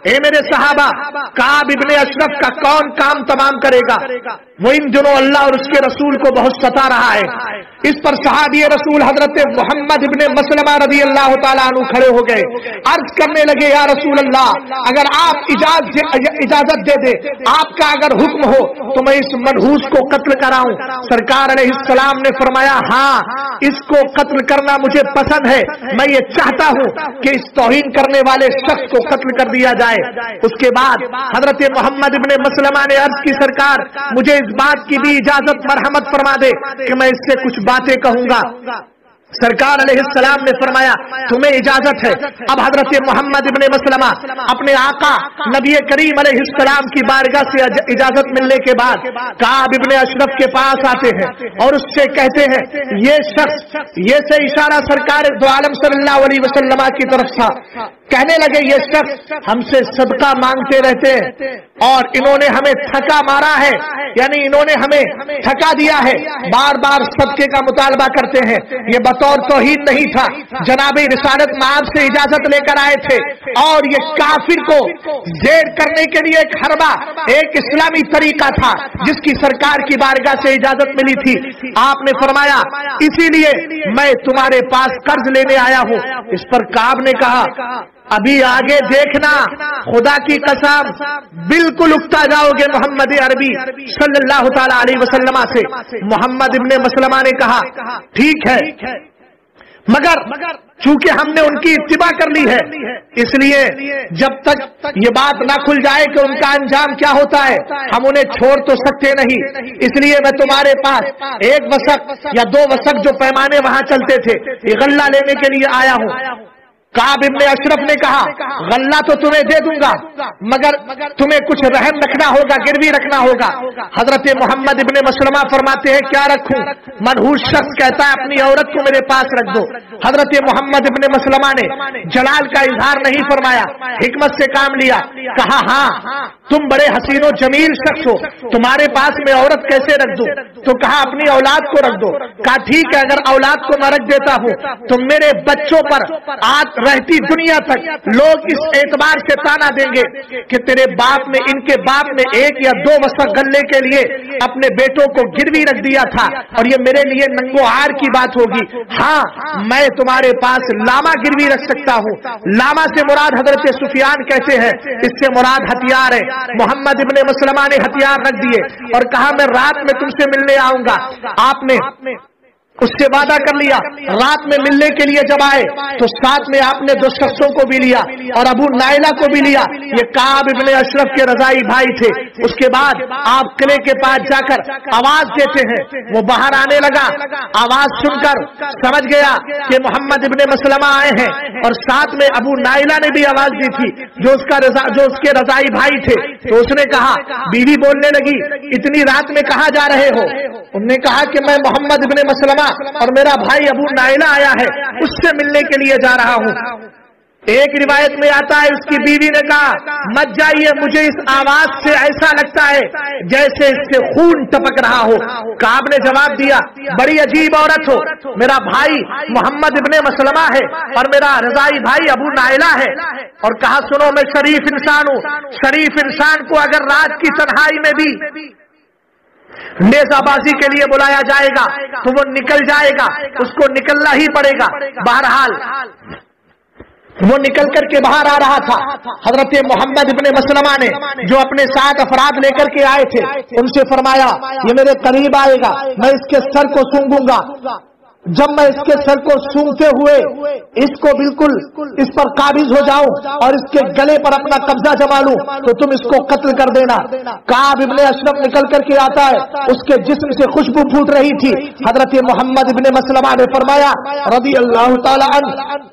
[SPEAKER 2] اے میرے صحابہ، کعب ابن اشرف کا کون کام تمام کرے گا؟ وہ ان دنوں اللہ اور اس کے رسول کو بہت ستا رہا ہے۔ اس پر صحابی رسول حضرت محمد ابن مسلمہ رضی اللہ تعالیٰ عنہ کھڑے ہو گئے، عرض کرنے لگے یا رسول اللہ، اگر آپ اجازت دے دے، آپ کا اگر حکم ہو تو میں اس منحوس کو قتل کراؤں؟ سرکار علیہ السلام نے فرمایا ہاں، اس کو قتل کرنا مجھے پسند ہے، میں یہ چاہتا ہوں کہ اس توہین کرنے والے شخص کو قتل کر دیا جائے۔ اس کے بعد حضرت محمد ابن مسلمہ نے عرض کی سرکار مجھے اس بات کی بھی اجازت مرحمت فرما دے کہ میں اس سے کچھ باتیں کہوں گا۔
[SPEAKER 3] سرکار علیہ السلام نے فرمایا تمہیں اجازت ہے. اب حضرت محمد ابن مسلمہ اپنے آقا نبی کریم علیہ السلام کی بارگاہ سے اجازت ملنے کے بعد کعب ابن اشرف کے پاس آتے ہیں اور اس سے کہتے ہیں یہ شخص، یہ سے اشارہ سرکار دو عالم صلی اللہ علیہ وسلم کی طرف تھا. کہنے لگے یہ شخص ہم سے صدقہ مانگتے رہتے ہیں اور انہوں نے ہمیں تھکا مارا ہے، یعنی انہوں نے ہمیں تھکا دیا ہے، بار بار صدقے کا مطالبہ کرتے ہیں. یہ بطور توحید نہیں تھا، جناب رسالت مآب سے اجازت لے کر آئے تھے اور یہ کافر کو زیر کرنے کے لیے ایک حربہ، ایک اسلامی طریقہ تھا جس کی سرکار کی بارگاہ سے اجازت ملی تھی. آپ نے فرمایا اسی لیے میں تمہارے پاس قرض لینے آیا ہوں. اس پر کعب نے کہا ابھی آگے دیکھنا، خدا کی قسم بالکل اکتا جاؤ گے محمد عربی صلی اللہ تعالی علیہ وسلم سے. محمد ابن مسلمہ نے کہا ٹھیک ہے، مگر چونکہ ہم نے ان کی اتباع کر لی ہے، اس لیے جب تک یہ بات نہ کھل جائے کہ ان کا انجام کیا ہوتا ہے ہم انہیں چھوڑ تو سکتے نہیں. اس لیے میں تمہارے پاس ایک وسق یا دو وسق جو پیمانے وہاں چلتے تھے یہ غلہ لینے کے لیے آیا ہوں. کعب ابن اشرف نے کہا غلہ تو تمہیں دے دوں گا مگر تمہیں کچھ رہن رکھنا ہوگا، گروی رکھنا ہوگا. حضرت محمد ابن مسلمہ فرماتے ہیں کیا رکھوں؟ منحوس شخص کہتا ہے اپنی عورت کو میرے پاس رکھ دو. حضرت محمد ابن مسلمہ نے جلال کا اظہار نہیں فرمایا، حکمت سے کام لیا. کہا ہاں تم بڑے حسین و جمیل شخص ہو، تمہارے پاس میں عورت کیسے رکھ دوں؟ تو کہا اپنی اولاد کو رکھ دو. کہا ٹھیک ہے، اگر اولاد کو میں رکھ دیتا ہوں تو میرے بچوں پر آج رہتی دنیا تک لوگ اس اعتبار سے تانا دیں گے کہ تیرے باپ نے، ان کے باپ نے ایک یا دو وسق غلے کے لیے اپنے بیٹوں کو گروی رکھ دیا تھا اور یہ میرے لیے ننگو عار کی بات ہوگی. ہاں میں تمہارے پاس لاما گروی رکھ سکتا ہوں. لاما سے مراد حضرت سفیان کہتے ہیں اس سے مراد ہتھیار ہے. محمد ابن مسلمہ نے ہتھیار رکھ دیے اور کہا میں رات میں تم سے ملنے آؤں گا. آپ نے اس سے وعدہ کر لیا. رات میں ملنے کے لیے جب آئے تو ساتھ میں آپ نے دو شخصوں کو بھی لیا اور ابو نائلہ کو بھی لیا. یہ کعب ابن اشرف کے رضائی بھائی تھے. اس کے بعد آپ قلعے کے پاس جا کر آواز دیتے ہیں. وہ باہر آنے لگا، آواز سن کر سمجھ گیا کہ محمد ابن مسلمہ آئے ہیں اور ساتھ میں ابو نائلہ نے بھی آواز دی تھی جو اس کے رضائی بھائی تھے. تو اس نے کہا، بیوی بولنے لگی اتنی رات میں کہاں جا رہے ہو؟ انہوں نے کہا کہ میں محمد ابن مسلمہ اور میرا بھائی ابو نائلہ آیا ہے، اس سے ملنے کے لیے جا رہا ہوں. ایک روایت میں آتا ہے اس کی بیوی نے کہا مت جائیے، مجھے اس آواز سے ایسا لگتا ہے جیسے اس سے خون ٹپک رہا ہو. کعب نے جواب دیا بڑی عجیب عورت ہو، میرا بھائی محمد ابن مسلمہ ہے اور میرا رضائی بھائی ابو نائلہ ہے. اور کہا سنو میں شریف انسان ہوں، شریف انسان کو اگر رات کی تنہائی میں بھی نیزہ بازی کے لیے بلایا جائے گا تو وہ نکل جائے گا، اس کو نکلنا ہی پڑے گا. بہرحال وہ نکل کر کے باہر آ رہا تھا. حضرت محمد ابن مسلمہ نے جو اپنے ساتھ افراد لے کر کے آئے تھے ان سے فرمایا یہ میرے قریب آئے گا، میں اس کے سر کو سونگوں گا. جب میں اس کے سر کو سونگتے ہوئے اس کو بالکل اس پر قابض ہو جاؤں اور اس کے گلے پر اپنا قبضہ جما لوں تو تم اس کو قتل کر دینا. کعب ابن اشرف نکل کر کے آتا ہے، اس کے جسم سے خوشبو پھوٹ رہی تھی. حضرت محمد ابن مسلمہ نے فرمایا رضی اللہ تعالی عنہ،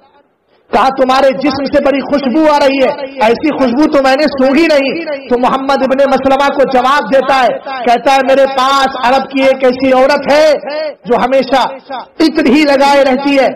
[SPEAKER 3] کہا تمہارے جسم سے بڑی خوشبو آ رہی ہے، ایسی خوشبو تو میں نے سونگھی نہیں. تو محمد ابن مسلمہ کو جواب دیتا ہے، کہتا ہے میرے پاس عرب کی ایک ایسی عورت ہے جو ہمیشہ عطر ہی لگائے رہتی ہے.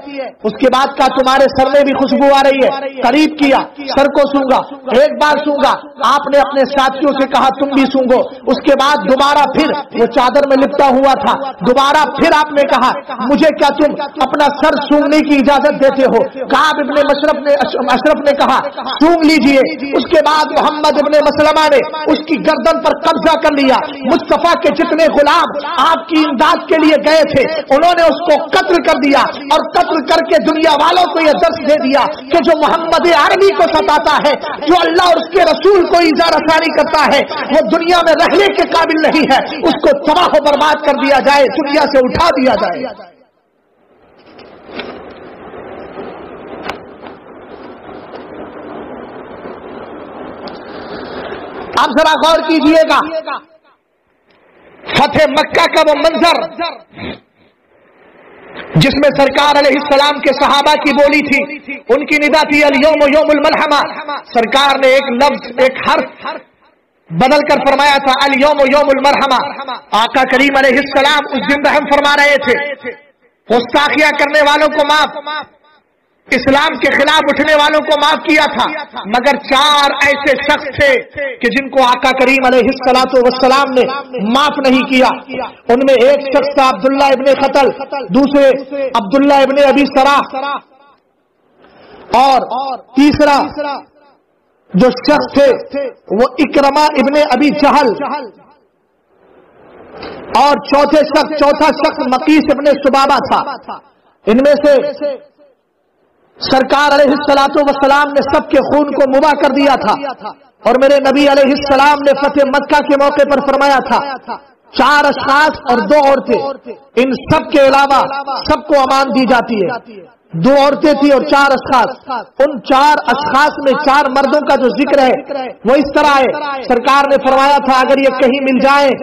[SPEAKER 3] اس کے بعد کہا تمہارے سر میں بھی خوشبو آ رہی ہے. قریب کیا، سر کو سونگا، ایک بار سونگا. آپ نے اپنے ساتھیوں سے کہا تم بھی سونگو. اس کے بعد دوبارہ پھر وہ چادر میں لپٹا ہوا تھا، دوبارہ پھر آپ نے کہا مجھے کیا تم اپنا سر سونگنے کی اجازت دیتے ہو؟ کعب ابن اشرف نے کہا سونگ لیجئے. اس کے بعد محمد ابن مسلمہ نے اس کی گردن پر قبضہ کر لیا. مصطفیٰ کے جتنے غلام آپ کی امداد کے لیے گئے تھے انہوں نے اس کو قتل کر دیا اور قتل کر کے دنیا والوں کو یہ درس دے دیا کہ جو محمد عربی کو ستاتا ہے، جو اللہ اور اس کے رسول کو ایذا رسانی کرتا ہے، وہ دنیا میں رہنے کے قابل نہیں ہے. اس کو تباہ و برباد کر دیا جائے، دنیا سے اٹھا دیا جائے. آپ ذرا غور کیجئے گا، فتح مکہ کا وہ منظر جس میں سرکار علیہ السلام کے صحابہ کی بولی تھی، ان کی ندا تھی الیوم یوم الملحمہ. سرکار نے ایک لفظ، ایک حرف بدل کر فرمایا تھا الیوم یوم المرحمہ. آقا کریم علیہ السلام اس دن رحم فرما رہے تھے، گستاخیاں کرنے والوں کو معاف، اسلام کے خلاف اٹھنے والوں کو معاف کیا تھا، مگر 4 ایسے شخص تھے کہ جن کو آقا کریم علیہ السلام نے معاف نہیں کیا. ان میں ایک شخص تھا عبداللہ ابن قتل، دوسرے عبداللہ ابن ابی سراح، اور تیسرا جو شخص تھے وہ اکرمہ ابن ابی جہل، اور چوتھا شخص مقیس ابن سبابہ تھا. ان میں سے سرکار علیہ السلام نے سب کے خون کو مباح کر دیا تھا، اور میرے نبی علیہ السلام نے فتح مکہ کے موقع پر فرمایا تھا 4 اشخاص اور 2 عورتیں، ان سب کے علاوہ سب کو امان دی جاتی ہے. 2 عورتیں تھی اور 4 اشخاص. ان 4 اشخاص میں 4 مردوں کا جو ذکر ہے وہ اس طرح ہے. سرکار نے فرمایا تھا اگر یہ کہیں مل جائیں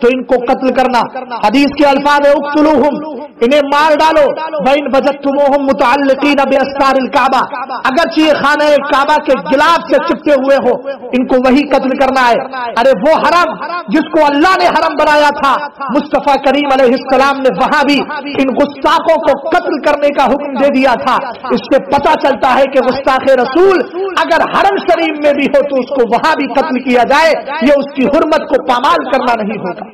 [SPEAKER 3] تو ان کو قتل کرنا. حدیث کے الفاظ ہے اقتلوہم، انہیں مار ڈالو، وَإِن وَجَدْتُمُوهُمْ مُتَعَلِّقِينَ بِأَسْتَارِ الْكَعْبَةِ، اگرچہ یہ خانہ کعبہ کے غلاف سے چپٹے ہوئے ہو، ان کو وہی قتل کرنا ہے. ارے وہ حرم جس کو اللہ نے حرم بنایا تھا، مصطفیٰ کریم علیہ السلام نے وہاں بھی ان گستاخوں کو قتل کرنے کا حکم دے دیا تھا. اس سے پتہ چلتا ہے کہ گستاخ رسول اگر حرم شریف میں بھی ہو تو اس کو وہاں بھی قتل کیا جائے، یہ اس کی حرمت کو پامال کرنا نہیں ہوگا.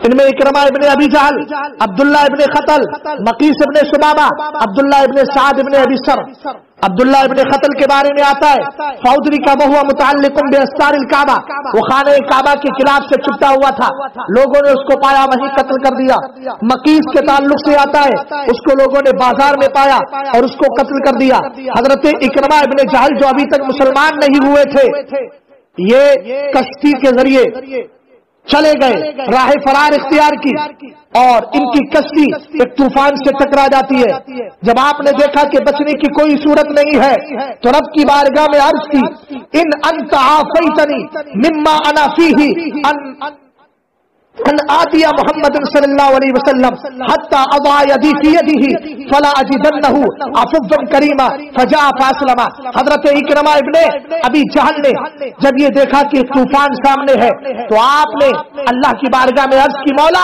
[SPEAKER 3] ان میں اکرمہ ابن ابی جہل، عبداللہ ابن قتل، مقیس ابن سبابہ، عبداللہ ابن سعد ابن ابی سر. عبداللہ ابن قتل کے بارے میں آتا ہے فودری کا وہو متعلق باستار الکعبہ، وہ خانہ کعبہ کے خلاف سے چپٹا ہوا تھا، لوگوں نے اس کو پایا وہیں قتل کر دیا. مقیس کے تعلق سے آتا ہے اس کو لوگوں نے بازار میں پایا اور اس کو قتل کر دیا. حضرت اکرمہ ابن جہل جو ابھی تک مسلمان نہیں ہوئے تھے، یہ کشتی کے ذریعے چلے گئے، راہ فرار اختیار کی، اور ان کی کشتی ایک طوفان سے ٹکرا جاتی ہے. جب آپ نے دیکھا کہ بچنے کی کوئی صورت نہیں ہے تو رب کی بارگاہ میں عرض کی ان انت عافیتنی مما انا فیہ ان آتی محمد صلی اللہ علیہ وسلم حتی اضع یدی فی یدہ فلا اجدنہ عفوا کریما فجاء فاسلم. حضرت اکرمہ ابن ابی جہل نے جب یہ دیکھا کہ طوفان سامنے ہے تو آپ نے اللہ کی بارگاہ میں عرض کی مولا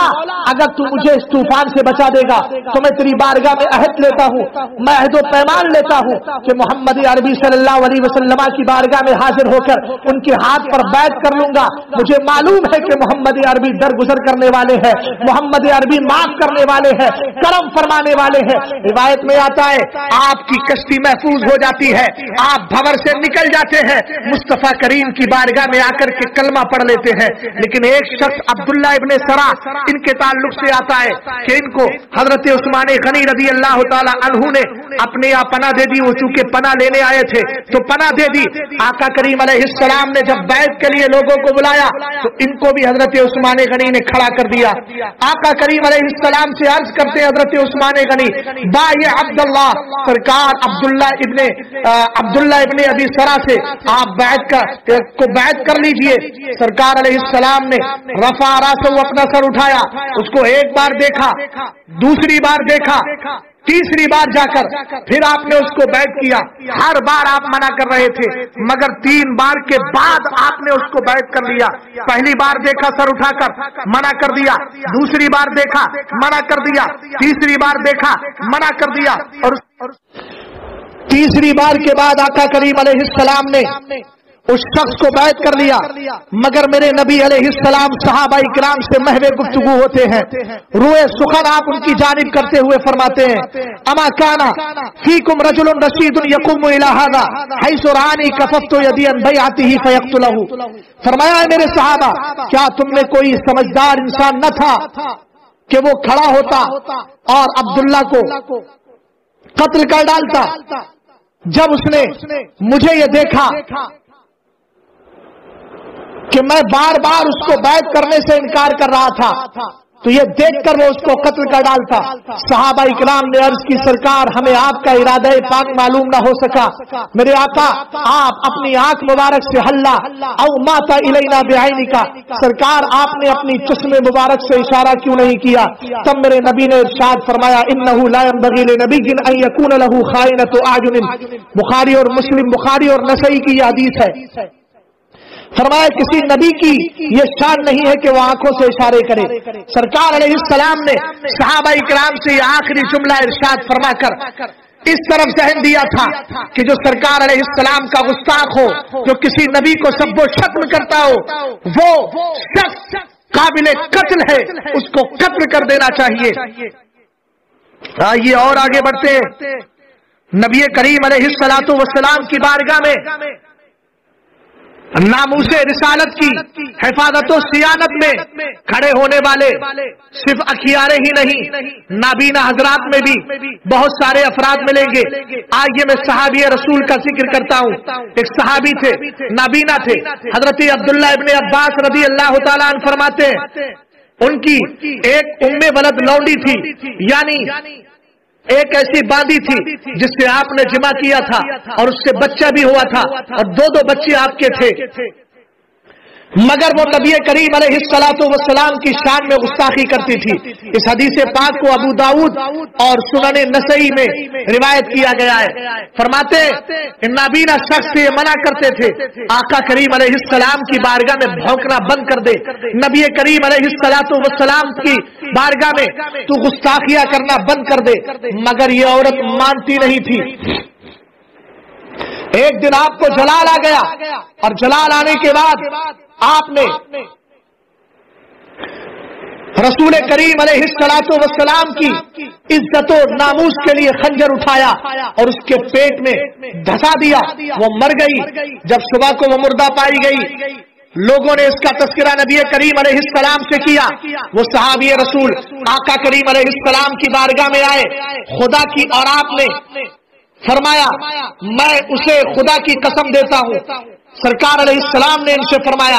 [SPEAKER 3] اگر تو مجھے اس طوفان سے بچا دے گا تو میں تیری بارگاہ میں عہد لیتا ہوں، میں عہد و پیمان لیتا ہوں کہ محمد عربی صلی اللہ علیہ وسلم کی بارگاہ میں حاضر ہو کر ان کے ہاتھ پر بیعت کر لوں گا. مجھے معلوم ہے کہ محمد عربی درگزر کرنے والے ہیں، محمد عربی معاف کرنے والے ہیں، کرم فرمانے والے ہیں. روایت میں آتا ہے آپ کی کشتی محفوظ ہو جاتی ہے، آپ بھور سے نکل جاتے ہیں، مصطفیٰ کریم کی بارگاہ میں آ کر کے کلمہ پڑھ لیتے ہیں. لیکن ایک شخص عبداللہ ابن سرا ان کے تعلق سے آتا ہے کہ ان کو حضرت عثمان غنی رضی اللہ تعالی عنہ نے اپنے یہاں پناہ دے دی. وہ چونکہ پناہ لینے آئے تھے تو پناہ دے دی. آقا کریم علیہ السلام نے جب بیعت کے لیے لوگوں کو بلایا تو ان کو بھی حضرت عثمان غنی نے کھڑا کر دیا. آقا کریم علیہ السلام سے عرض کرتے ہیں حضرت عثمان غنی بایع عبداللہ، سرکار عبداللہ ابن ابی سرا سے آپ بیعت کر لیجئے. سرکار علیہ السلام نے رفع راسہ اپنا سر اٹھایا، اس کو ایک بار دیکھا، دوسری بار دیکھا، تیسری بار جا کر پھر آپ نے اس کو بیعت کیا. ہر بار آپ منع کر رہے تھے مگر 3 بار کے بعد آپ نے اس کو بیعت کر لیا. پہلی بار دیکھا سر اٹھا کر منع کر دیا، دوسری بار دیکھا منع کر دیا، تیسری بار دیکھا منع کر دیا، اور تیسری بار کے بعد آقا کریم علیہ السلام نے اس شخص کو بیعت کر لیا. مگر میرے نبی علیہ السلام صحابہ کرام سے محو گفتگو ہوتے ہیں، روئے سخن آپ ان کی جانب کرتے ہوئے فرماتے ہیں اما کانا فیکم رجل رشید یقوم الی ھذا حیث رانی کففت یدی عن بیعتہ فیقتلہ. فرمایا ہے میرے صحابہ کیا تم میں کوئی سمجھدار انسان نہ تھا کہ وہ کھڑا ہوتا اور عبداللہ کو قتل کر ڈالتا. جب اس نے مجھے یہ دیکھا کہ میں بار بار اس کو بیعت کرنے سے انکار کر رہا تھا تو یہ دیکھ کر وہ اس کو قتل کر ڈالتا. صحابہ اکرام نے عرض کی سرکار ہمیں آپ کا ارادہ پاک معلوم نہ ہو سکا. میرے آقا آپ اپنی آنکھ مبارک سے ہلا او ماتا الینا بعینکا، سرکار آپ نے اپنی چشم مبارک سے اشارہ کیوں نہیں کیا؟ تب میرے نبی نے ارشاد فرمایا انہ لا ينبغی لنبی ان یکون له خائنۃ اعین. بخاری اور مسلم، بخاری اور نسائی کی یہ حدیث ہے. فرمایا کسی نبی کی یہ شان نہیں ہے کہ وہ آنکھوں سے اشارے کرے. سرکار علیہ السلام نے صحابہ اکرام سے یہ آخری جملہ ارشاد فرما کر اس طرف ذہن دیا تھا کہ جو سرکار علیہ السلام کا گستاخ ہو، جو کسی نبی کو سب و شتم کرتا ہو، وہ شخص قابل قتل ہے، اس کو قتل کر دینا چاہیے. آئیے اور آگے بڑھتے ہیں. نبی کریم علیہ الصلوۃ والسلام کی بارگاہ میں ناموس رسالت کی حفاظت و سیانت میں کھڑے ہونے والے صرف اکھیارے ہی نہیں، نابینا حضرات میں بھی بہت سارے افراد ملیں گے. آئیے میں صحابی رسول کا ذکر کرتا ہوں. ایک صحابی تھے، نابینا تھے، حضرت عبداللہ ابن عباس رضی اللہ تعالیٰ عنہ فرماتے ہیں ان کی ایک ام ولد لونڈی تھی، یعنی ایک ایسی باندی تھی جس سے آپ نے جمع کیا تھا اور اس سے بچہ بھی ہوا تھا اور دو بچے آپ کے تھے، مگر وہ نبی کریم علیہ الصلوۃ والسلام کی شان میں گستاخی کرتی تھی. اس حدیث پاک کو ابو داؤد اور سنن نسائی میں روایت کیا گیا ہے. فرماتے ان نابینا شخص سے منع کرتے تھے آقا کریم علیہ السلام کی بارگاہ میں بھونکنا بند کر دے، نبی کریم علیہ الصلوۃ والسلام کی بارگاہ میں تو گستاخیاں کرنا بند کر دے، مگر یہ عورت مانتی نہیں تھی. ایک دن آپ کو جلال آ گیا اور جلال آنے کے بعد آپ نے رسول کریم علیہ الصلوۃ والسلام کی عزت و ناموس کے لیے خنجر اٹھایا اور اس کے پیٹ میں دھسا دیا، وہ مر گئی. جب صبح کو وہ مردہ پائی گئی، لوگوں نے اس کا تذکرہ نبی کریم علیہ السلام سے کیا. وہ صحابی رسول آقا کریم علیہ السلام کی بارگاہ میں آئے خدا کی، اور آپ نے فرمایا میں اسے خدا کی قسم دیتا ہوں. سرکار علیہ السلام نے ان سے فرمایا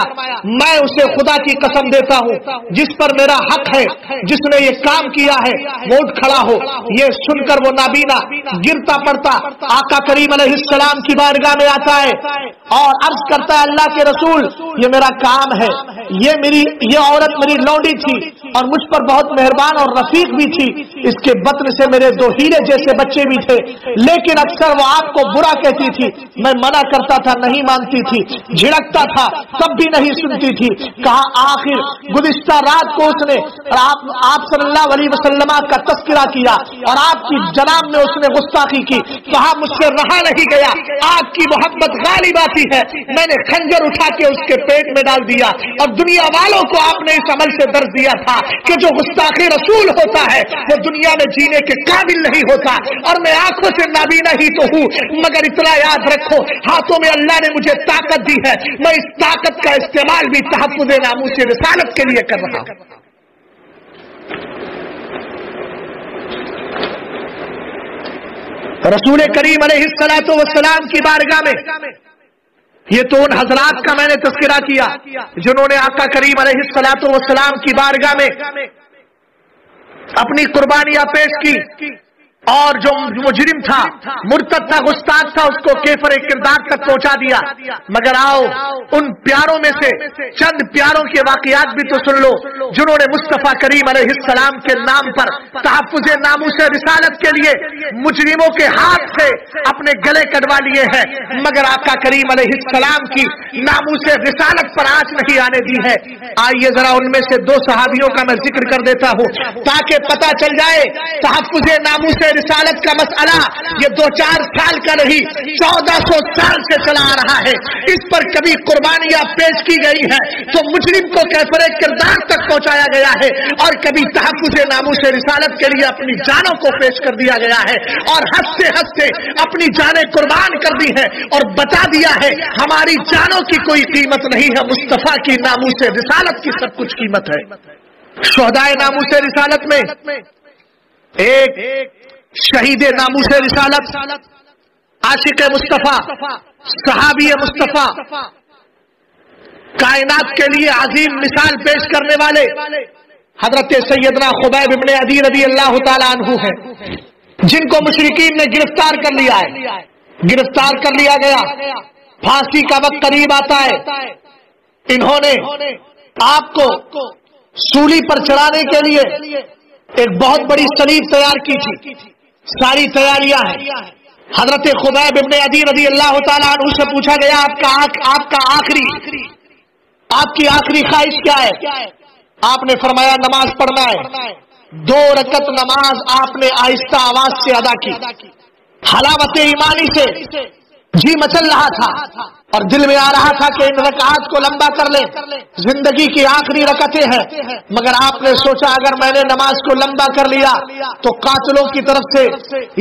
[SPEAKER 3] میں اسے خدا کی قسم دیتا ہوں جس پر میرا حق ہے، جس نے یہ کام کیا ہے وہ اٹھ کھڑا ہو. یہ سن کر وہ نابینا گرتا پڑتا آقا کریم علیہ السلام کی بارگاہ میں آتا ہے اور عرض کرتا ہے اللہ کے رسول یہ میرا کام ہے، یہ عورت میری لونڈی تھی اور مجھ پر بہت مہربان اور رفیق بھی تھی، اس کے بطن سے میرے 2 ہیرے جیسے بچے بھی تھے، لیکن اکثر وہ آپ کو برا کہتی تھی، میں منع کرتا تھا نہیں مانتی تھی، جھڑکتا تھا تب بھی نہیں سنتی تھی. کہا آخر گزشتہ رات کو اس نے آپ صلی اللہ علیہ وسلم کا تذکرہ کیا اور آپ کی جناب میں اس نے گستاخی کی. کہا مجھ سے رہا نہیں گیا، آپ کی محبت غالب آتی ہے، میں نے خنجر اٹھا کے اس کے پیٹ میں ڈال دیا اور دنیا والوں کو آپ نے اس عمل سے درس دیا تھا کہ جو گستاخی رسول ہوتا ہے وہ دنیا میں جینے کے قابل نہیں ہوتا. اور میں آنکھوں سے نابینا ہی تو ہوں، مگر اتنا یاد رکھو ہاتھوں میں اللہ نے مجھے طاقت دی ہے، میں اس طاقت کا استعمال بھی تحفظ ناموس رسالت کے لیے کر رہا ہوں. رسول کریم علیہ الصلوۃ والسلام کی بارگاہ میں یہ تو ان حضرات کا میں نے تذکرہ کیا جنہوں نے آقا کریم علیہ الصلوۃ والسلام کی بارگاہ میں اپنی قربانیاں پیش کی، اور جو مجرم تھا، مرتد تھا، گستاخ تھا، اس کو کیفر کردار تک پہنچا دیا. مگر آؤ ان پیاروں میں سے چند پیاروں کے واقعات بھی تو سن لو جنہوں نے مصطفیٰ کریم علیہ السلام کے نام پر تحفظ ناموس رسالت کے لیے مجرموں کے ہاتھ سے اپنے گلے کٹوا لیے ہیں، مگر آقا کریم علیہ السلام کی ناموس رسالت پر آنچ نہیں آنے دی ہے. آئیے ذرا ان میں سے 2 صحابیوں کا میں ذکر کر دیتا ہوں تاکہ پتہ چل جائے تحفظ ناموس رسالت کا مسئلہ یہ 2-4 سال کا نہیں 1400 سال سے چلا آ رہا ہے. اس پر کبھی قربانیاں پیش کی گئی ہیں تو مجرم کو کیفر کردار تک پہنچایا گیا ہے، اور کبھی تحفظ ناموس رسالت کے لیے اپنی جانوں کو پیش کر دیا گیا ہے اور ہنستے ہنستے اپنی جانیں قربان کر دی ہیں اور بتا دیا ہے ہماری جانوں کی کوئی قیمت نہیں ہے، مصطفیٰ کی ناموس رسالت کی سب کچھ قیمت ہے. شہدائے ناموس رسالت میں ایک شہید ناموس رسالت، عاشق مصطفیٰ، صحابی مصطفیٰ، کائنات کے لیے عظیم مثال پیش کرنے والے حضرت سیدنا خبیب ابن عدی رضی اللہ تعالیٰ عنہ ہیں، جن کو مشرکین نے گرفتار کر لیا ہے، گرفتار کر لیا گیا، پھانسی کا وقت قریب آتا ہے۔ انہوں نے آپ کو سولی پر چڑھانے کے لیے ایک بہت بڑی صلیب تیار کی تھی، ساری تیاریاں ہیں۔ حضرت خبیب ابن عدی رضی اللہ تعالیٰ عنہ سے پوچھا گیا آپ کی آخری خواہش کیا ہے؟ آپ نے فرمایا نماز پڑھنا ہے۔ 2 رکعت نماز آپ نے آہستہ آواز سے ادا کی، حلاوت ایمانی سے جی مچل رہا تھا اور دل میں آ رہا تھا کہ ان رکعات کو لمبا کر لیں، زندگی کی آخری رکعتیں ہیں، مگر آپ نے سوچا اگر میں نے نماز کو لمبا کر لیا تو قاتلوں کی طرف سے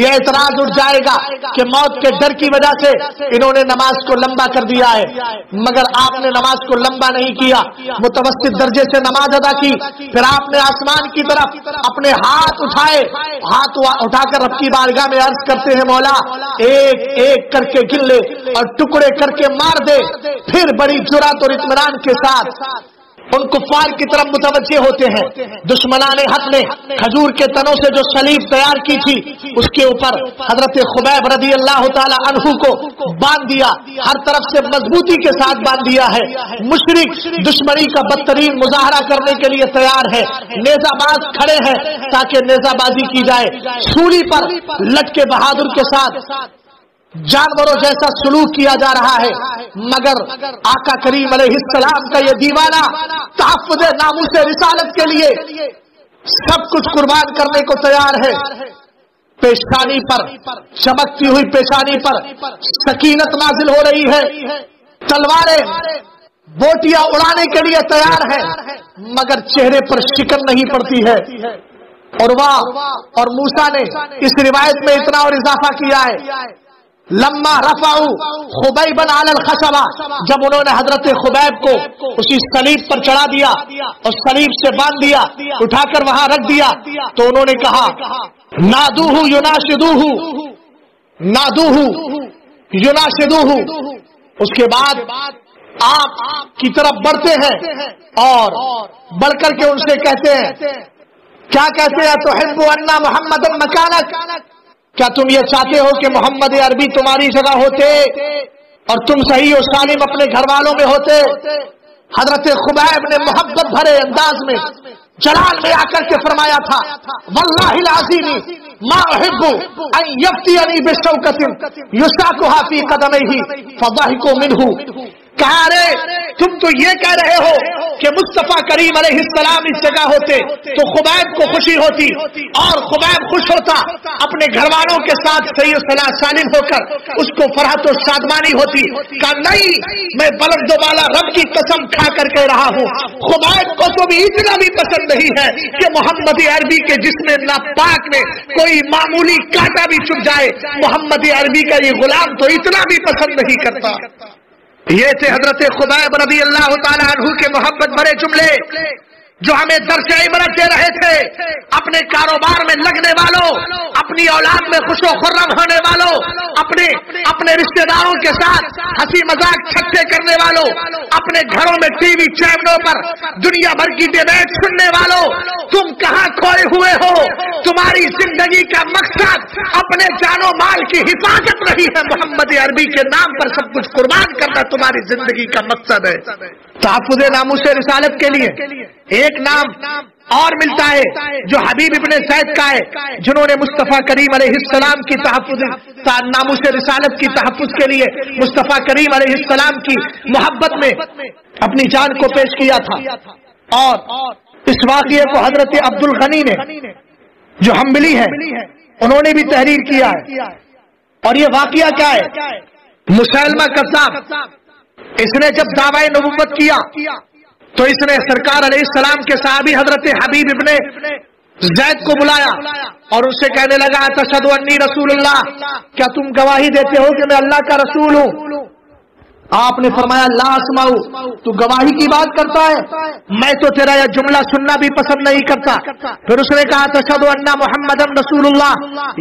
[SPEAKER 3] یہ اعتراض اٹھ جائے گا کہ موت کے ڈر کی وجہ سے انہوں نے نماز کو لمبا کر دیا ہے۔ مگر آپ نے نماز کو لمبا نہیں کیا، متوسط درجے سے نماز ادا کی۔ پھر آپ نے آسمان کی طرف اپنے ہاتھ اٹھائے، ہاتھ اٹھا کر رب کی بارگاہ میں عرض کرتے ہیں مولا ایک ایک کر کے گن لے اور ٹکڑے کر کے مار دے۔ پھر بڑی جرات اور اطمینان کے ساتھ ان کفار کی طرف متوجہ ہوتے ہیں۔ دشمنان حق نے کھجور کے تنوں سے جو صلیب تیار کی تھی اس کے اوپر حضرت خبیب رضی اللہ تعالی عنہ کو باندھ دیا، ہر طرف سے مضبوطی کے ساتھ باندھ دیا ہے۔ مشرک دشمنی کا بدترین مظاہرہ کرنے کے لیے تیار ہے، نیزہ باز کھڑے ہیں تاکہ نیزہ بازی کی جائے۔ سولی پر لٹکے بہادر کے ساتھ جانوروں جیسا سلوک کیا جا رہا ہے، مگر آقا کریم علیہ السلام کا یہ دیوانہ تحفظ ناموس رسالت کے لیے سب کچھ قربان کرنے کو تیار ہے۔ پیشانی پر، چمکتی ہوئی پیشانی پر سکینت نازل ہو رہی ہے، تلواریں بوٹیاں اڑانے کے لیے تیار ہے، مگر چہرے پر شکن نہیں پڑتی ہے۔ عروہ اور موسیٰ نے اس روایت میں اتنا اور اضافہ کیا ہے، لما رفعوا خبیبا علی الخشبہ، جب انہوں نے حضرت خبیب کو اسی صلیب پر چڑھا دیا اور صلیب سے باندھ دیا، اٹھا کر وہاں رکھ دیا، تو انہوں نے کہا نادوہ یناشدوہ، نادوہ یناشدوہ۔ اس کے بعد آپ کی طرف بڑھتے ہیں اور بڑھ کر کے ان سے کہتے ہیں، کیا کہتے ہیں؟ تحب ان محمد مکانک، کیا تم یہ چاہتے ہو کہ محمد عربی تمہاری جگہ ہوتے اور تم صحیح و سالم اپنے گھر والوں میں ہوتے؟ حضرت خبیب نے محبت بھرے انداز میں جلال میں آ کر کے فرمایا تھا واللہ العظیم ما احب ان یفتینی بشوکۃ یساکھا فی قدمیہ فضحکوا منہ۔ کہا رے تم تو یہ کہہ رہے ہو کہ مصطفیٰ کریم علیہ السلام اس جگہ ہوتے تو خبیب کو خوشی ہوتی اور خبیب خوش ہوتا، اپنے گھر والوں کے ساتھ صحیح صلاح سالم ہو کر اس کو فرحت و شادمانی ہوتی۔ کہا نہیں، میں بلند و بالا رب کی قسم کھا کر کہہ رہا ہوں خبیب کو تو بھی اتنا بھی پسند نہیں ہے کہ محمد عربی کے جسم ناپاک میں کوئی معمولی کانٹا بھی چبھ جائے، محمد عربی کا یہ غلام تو اتنا بھی پسند نہیں کرتا۔ یہ تھے حضرت خبیب رضی اللہ تعالیٰ عنہ کے محبت بھرے جملے جو ہمیں درس عبرت دے رہے تھے۔ اپنے کاروبار میں لگنے والوں، اپنی اولاد میں خوش و خرم ہونے والوں، اپنے رشتہ داروں کے ساتھ ہنسی مذاق چھٹے کرنے والوں، اپنے گھروں میں ٹی وی چینلوں پر دنیا بھر کی ڈیبیٹ سننے والوں، تم کہاں کھوئے ہوئے ہو؟ تمہاری زندگی کا مقصد اپنے جان و مال کی حفاظت نہیں ہے، محمد عربی کے نام پر سب کچھ قربان کرنا تمہاری زندگی کا مقصد ہے۔ تحفظ ناموس رسالت کے لیے ایک نام اور ملتا ہے جو حبیب ابن زید کا ہے، جنہوں نے مصطفیٰ کریم علیہ السلام کی تحفظ ناموس رسالت کی تحفظ کے لیے مصطفیٰ کریم علیہ السلام کی محبت میں اپنی جان کو پیش کیا تھا۔ اور اس واقعے کو حضرت عبد الغنی نے جو حنبلی ہے انہوں نے بھی تحریر کیا ہے۔ اور یہ واقعہ کیا ہے؟ مسیلمہ کذاب، اس نے جب دعوی نبوت کیا تو اس نے سرکار علیہ السلام کے صحابی حضرت حبیب ابن زید کو بلایا اور اس سے کہنے لگا تشہد انی رسول اللہ، کیا تم گواہی دیتے ہو کہ میں اللہ کا رسول ہوں؟ آپ نے فرمایا لا اسمعو، تو گواہی کی بات کرتا ہے، میں تو تیرا یہ جملہ سننا بھی پسند نہیں کرتا۔ پھر اس نے کہا تشہد ان محمد رسول اللہ،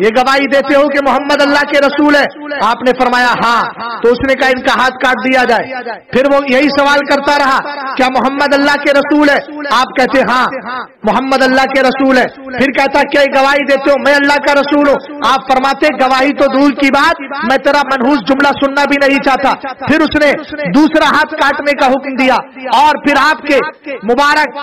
[SPEAKER 3] یہ گواہی دیتے ہو کہ محمد اللہ کے رسول ہے؟ آپ نے فرمایا ہاں۔ تو اس نے کہا ان کا ہاتھ کاٹ دیا جائے۔ پھر وہ یہی سوال کرتا رہا کیا محمد اللہ کے رسول ہے؟ آپ کہتے ہاں محمد اللہ کے رسول ہے۔ پھر کہتا کیا گواہی دیتے ہو میں اللہ کا رسول ہوں؟ آپ فرماتے گواہی تو دور کی بات، میں تیرا منحوس جملہ سننا بھی نہیں چاہتا۔ پھر اس نے دوسرا ہاتھ کاٹنے کا حکم دیا اور پھر آپ کے مبارک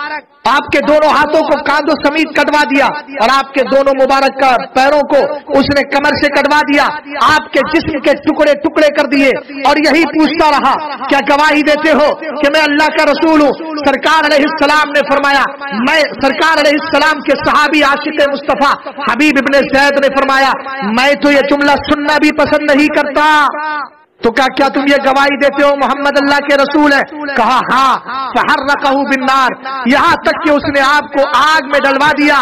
[SPEAKER 3] آپ کے دونوں ہاتھوں کو کاندھوں سمیت کٹوا دیا اور آپ کے دونوں مبارک کا پیروں کو اس نے کمر سے کٹوا دیا، آپ کے جسم کے ٹکڑے ٹکڑے کر دیے اور یہی پوچھتا رہا کیا گواہی دیتے ہو کہ میں اللہ کا رسول ہوں؟ سرکار علیہ السلام نے فرمایا، میں سرکار علیہ السلام کے صحابی عاشق مصطفیٰ حبیب ابن زید نے فرمایا میں تو یہ جملہ سننا بھی پسند نہیں کرتا۔ تو کیا تم یہ گواہی دیتے ہو محمد اللہ کے رسول ہے؟ کہا ہاں۔ فحرقہ بالنار، یہاں تک کہ اس نے آپ کو آگ میں ڈلوا دیا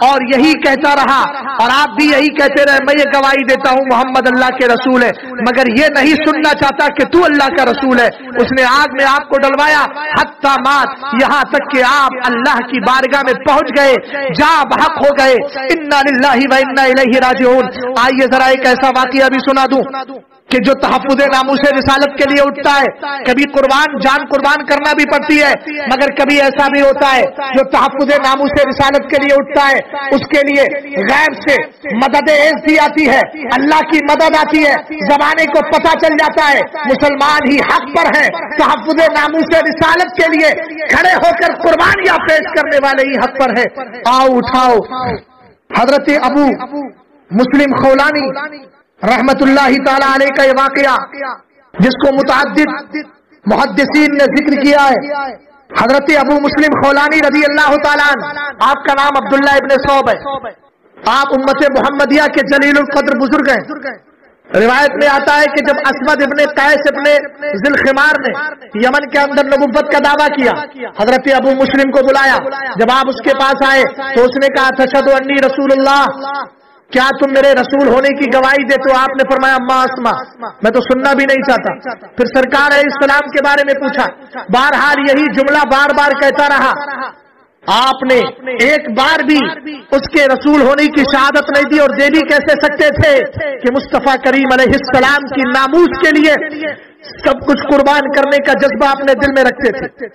[SPEAKER 3] اور یہی کہتا رہا اور آپ بھی یہی کہتے رہے میں یہ گواہی دیتا ہوں محمد اللہ کے رسول ہے، مگر یہ نہیں سننا چاہتا کہ تو اللہ کا رسول ہے۔ اس نے آگ میں آپ کو ڈلوایا حتی مات، یہاں تک کہ آپ اللہ کی بارگاہ میں پہنچ گئے، جا بحق ہو گئے۔ انا للہ و انا الیہ راجعون۔ آئیے ذرا ایک ایسا واقعہ بھی سنا دوں کہ جو تحفظ ناموس رسالت کے لیے اٹھتا ہے، کبھی جان قربان کرنا بھی پڑتی ہے، مگر کبھی ایسا بھی ہوتا ہے جو تحفظ ناموس رسالت کے لیے اٹھتا ہے اس کے لیے غیب سے مدد ایسی آتی ہے، اللہ کی مدد آتی ہے، زمانے کو پتہ چل جاتا ہے مسلمان ہی حق پر ہیں، تحفظ ناموس رسالت کے لیے کھڑے ہو کر قربانیاں پیش کرنے والے ہی حق پر ہیں۔ آؤ اٹھاؤ حضرت ابو مسلم خولانی رحمت اللہ تعالی علیہ کا یہ واقعہ جس کو متعدد محدثین نے ذکر کیا ہے، حضرت ابو مسلم خولانی رضی اللہ تعالیٰ عنہ، آپ کا نام عبداللہ ابن صوب ہے، آپ امت محمدیہ کے جلیل القدر بزرگ ہیں۔ روایت میں آتا ہے کہ جب اسود ابن قیس ابن ذی الخمار نے یمن کے اندر نبوت کا دعویٰ کیا، حضرت ابو مسلم کو بلایا، جب آپ اس کے پاس آئے تو اس نے کہا تشہد انی رسول اللہ، کیا تم میرے رسول ہونے کی گواہی دے؟ تو آپ نے فرمایا ما اسمع، میں تو سننا بھی نہیں چاہتا۔ پھر سرکار علیہ السلام کے بارے میں پوچھا، بہرحال یہی جملہ بار بار کہتا رہا، آپ نے ایک بار بھی اس کے رسول ہونے کی شہادت نہیں دی اور دے بھی کیسے سکتے تھے کہ مصطفیٰ کریم علیہ السلام کی ناموس کے لیے سب کچھ قربان کرنے کا جذبہ اپنے دل میں رکھتے تھے۔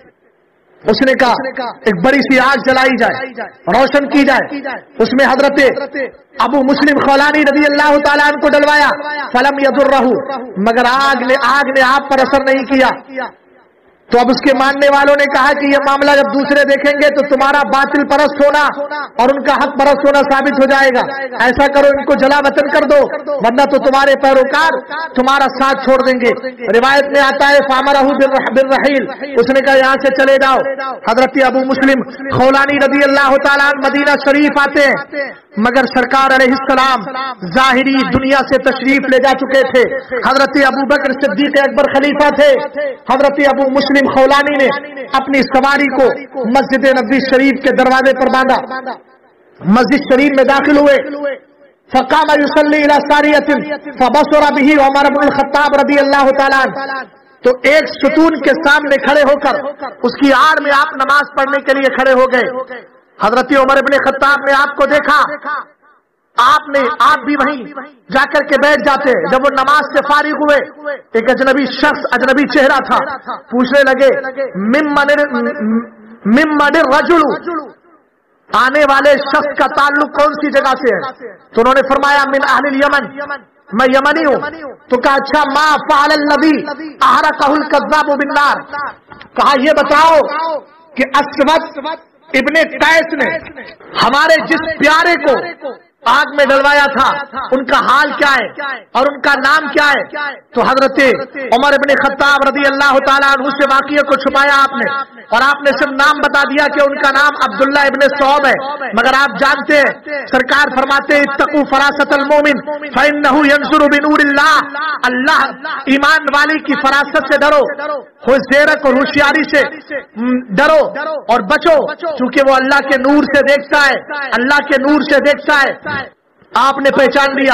[SPEAKER 3] اس نے کہا ایک بڑی سی آگ جلائی جائے، روشن کی جائے، اس میں حضرت ابو مسلم خولانی رضی اللہ تعالیٰ عنہ کو ڈلوایا، فلم یضرہ، مگر آگ نے آپ پر اثر نہیں کیا۔ تو اب اس کے ماننے والوں نے کہا کہ یہ معاملہ جب دوسرے دیکھیں گے تو تمہارا باطل پرست ہونا اور ان کا حق پرست ہونا ثابت ہو جائے گا، ایسا کرو ان کو جلا وطن کر دو ورنہ تو تمہارے پیروکار تمہارا ساتھ چھوڑ دیں گے۔ روایت میں آتا ہے فامرہ بالرحیل، اس نے کہا یہاں سے چلے جاؤ۔ حضرت ابو مسلم خولانی رضی اللہ تعالیٰ عنہ مدینہ شریف آتے ہیں، مگر سرکار علیہ السلام ظاہری دنیا سے تشریف لے جا چکے تھے۔ حضرت ابو بکر صدیق اکبر خلیفہ تھے، حضرت ابو مسلم خولانی نے اپنی سواری کو مسجد نبوی شریف کے دروازے پر باندھا، مسجد شریف میں داخل ہوئے، فقام یصلی الی ساریۃ فبصر به عمر بن الخطاب رضی اللہ تعالیٰ عنہ، تو ایک ستون کے سامنے کھڑے ہو کر اس کی آڑ میں آپ نماز پڑھنے کے لیے کھڑے ہو گئے۔ حضرت عمر بن خطاب نے آپ کو دیکھا، آپ بھی وہیں جا کر کے بیٹھ جاتے۔ جب وہ نماز سے فارغ ہوئے ایک اجنبی شخص، اجنبی چہرہ تھا، پوچھنے لگے ممن الرجل، آنے والے شخص کا تعلق کون سی جگہ سے ہے؟ تو انہوں نے فرمایا من اہل الیمن، میں یمنی ہوں۔ تو کہا اچھا ما فعل الذی احرقہ الکذاب بالنار، کہا یہ بتاؤ کہ اسود ابن قیس نے ہمارے جس پیارے کو آگ میں ڈلوایا تھا ان کا حال کیا ہے اور ان کا نام کیا ہے؟ تو حضرت عمر ابن خطاب رضی اللہ تعالیٰ عنہ سے واقعے کو چھپایا آپ نے، اور آپ نے صرف نام بتا دیا کہ ان کا نام عبداللہ ابن صوب ہے، مگر آپ جانتے ہیں سرکار فرماتے اتقوا فراست المومن فإنہ ینظر بنور اللہ، اللہ ایمان والی کی فراست سے ڈرو، زیرک اور ہوشیاری سے ڈرو اور بچو، چونکہ وہ اللہ کے نور سے دیکھتا ہے، اللہ کے نور سے دیکھتا ہے۔ آپ نے پہچان لیا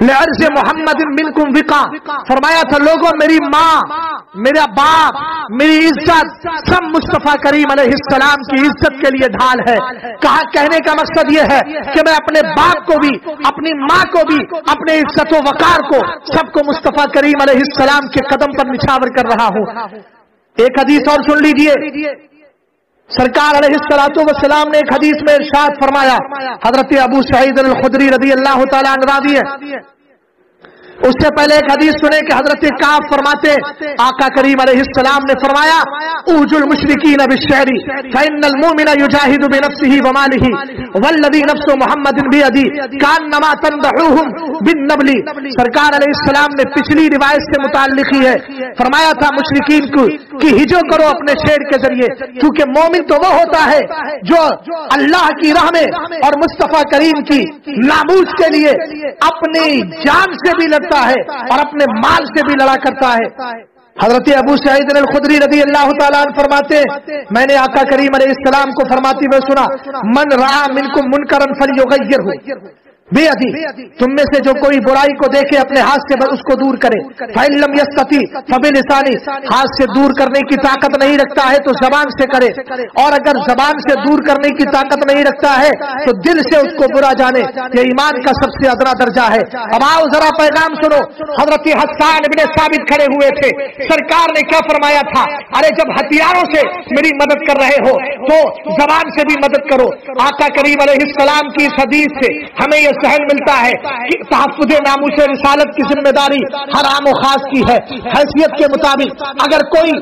[SPEAKER 3] لعرض محمد منکم وقا، فرمایا تھا لوگوں میری ماں، میرا باپ، میری عزت سب مصطفیٰ کریم علیہ السلام کی عزت کے لیے ڈھال ہے۔ کہا کہنے کا مقصد یہ ہے کہ میں اپنے باپ کو بھی، اپنی ماں کو بھی، اپنے عزت و وقار کو، سب کو مصطفیٰ کریم علیہ السلام کے قدم پر نچھاور کر رہا ہوں۔ ایک حدیث اور سن لیجئے، سرکار علیہ الصلوۃ والسلام نے ایک حدیث میں ارشاد فرمایا، حضرت ابو سعید الخدری رضی اللہ تعالیٰ عنہ راوی ہے، اس سے پہلے ایک حدیث سنے کہ حضرت کعب فرماتے آقا کریم علیہ السلام نے فرمایا اوج المشرکین بالشعر فإن المؤمن يجاهد بنفسه وماله والذي نفس محمد بيدی كأنما تنضحوهم بالنبل۔ سرکار علیہ السلام نے پچھلی روایت سے متعلق ہی ہے، فرمایا تھا مشرکین کو کہ ہجو کرو اپنے شعر کے ذریعے، کیونکہ مومن تو وہ ہوتا ہے جو اللہ کی راہ میں اور مصطفیٰ کریم کی ناموس کے لیے اپنی جان سے بھی لڑتا ہے اور اپنے مال سے بھی لڑا کرتا ہے۔ حضرت ابو سعید الخدری رضی اللہ تعالیٰ عنہ فرماتے میں نے آقا کریم علیہ السلام کو فرماتی ہوئے سنا من رعا منکم منکرا فلیغیرہ بے ادی، تم میں سے جو کوئی برائی کو دیکھے اپنے ہاتھ سے اس کو دور کرے، فإن لم يستطع فبلسانی، ہاتھ سے دور کرنے کی طاقت نہیں رکھتا ہے تو زبان سے کرے، اور اگر زبان سے دور کرنے کی طاقت نہیں رکھتا ہے تو دل سے اس کو برا جانے، یہ ایمان کا سب سے ادنا درجہ ہے۔ اب آؤ ذرا پیغام سنو، حضرت حسان ابن ثابت کھڑے ہوئے تھے، سرکار نے کیا فرمایا تھا، ارے جب ہتھیاروں سے میری مدد کر رہے ہو تو زبان سے بھی مدد کرو۔ آقا کریم علیہ السلام کی اس حدیث سے ہمیں یہ سہل ملتا ہے کہ تحفظ ناموس رسالت کی ذمہ داری ہر عام و خاص کی ہے۔ حیثیت کے مطابق اگر کوئی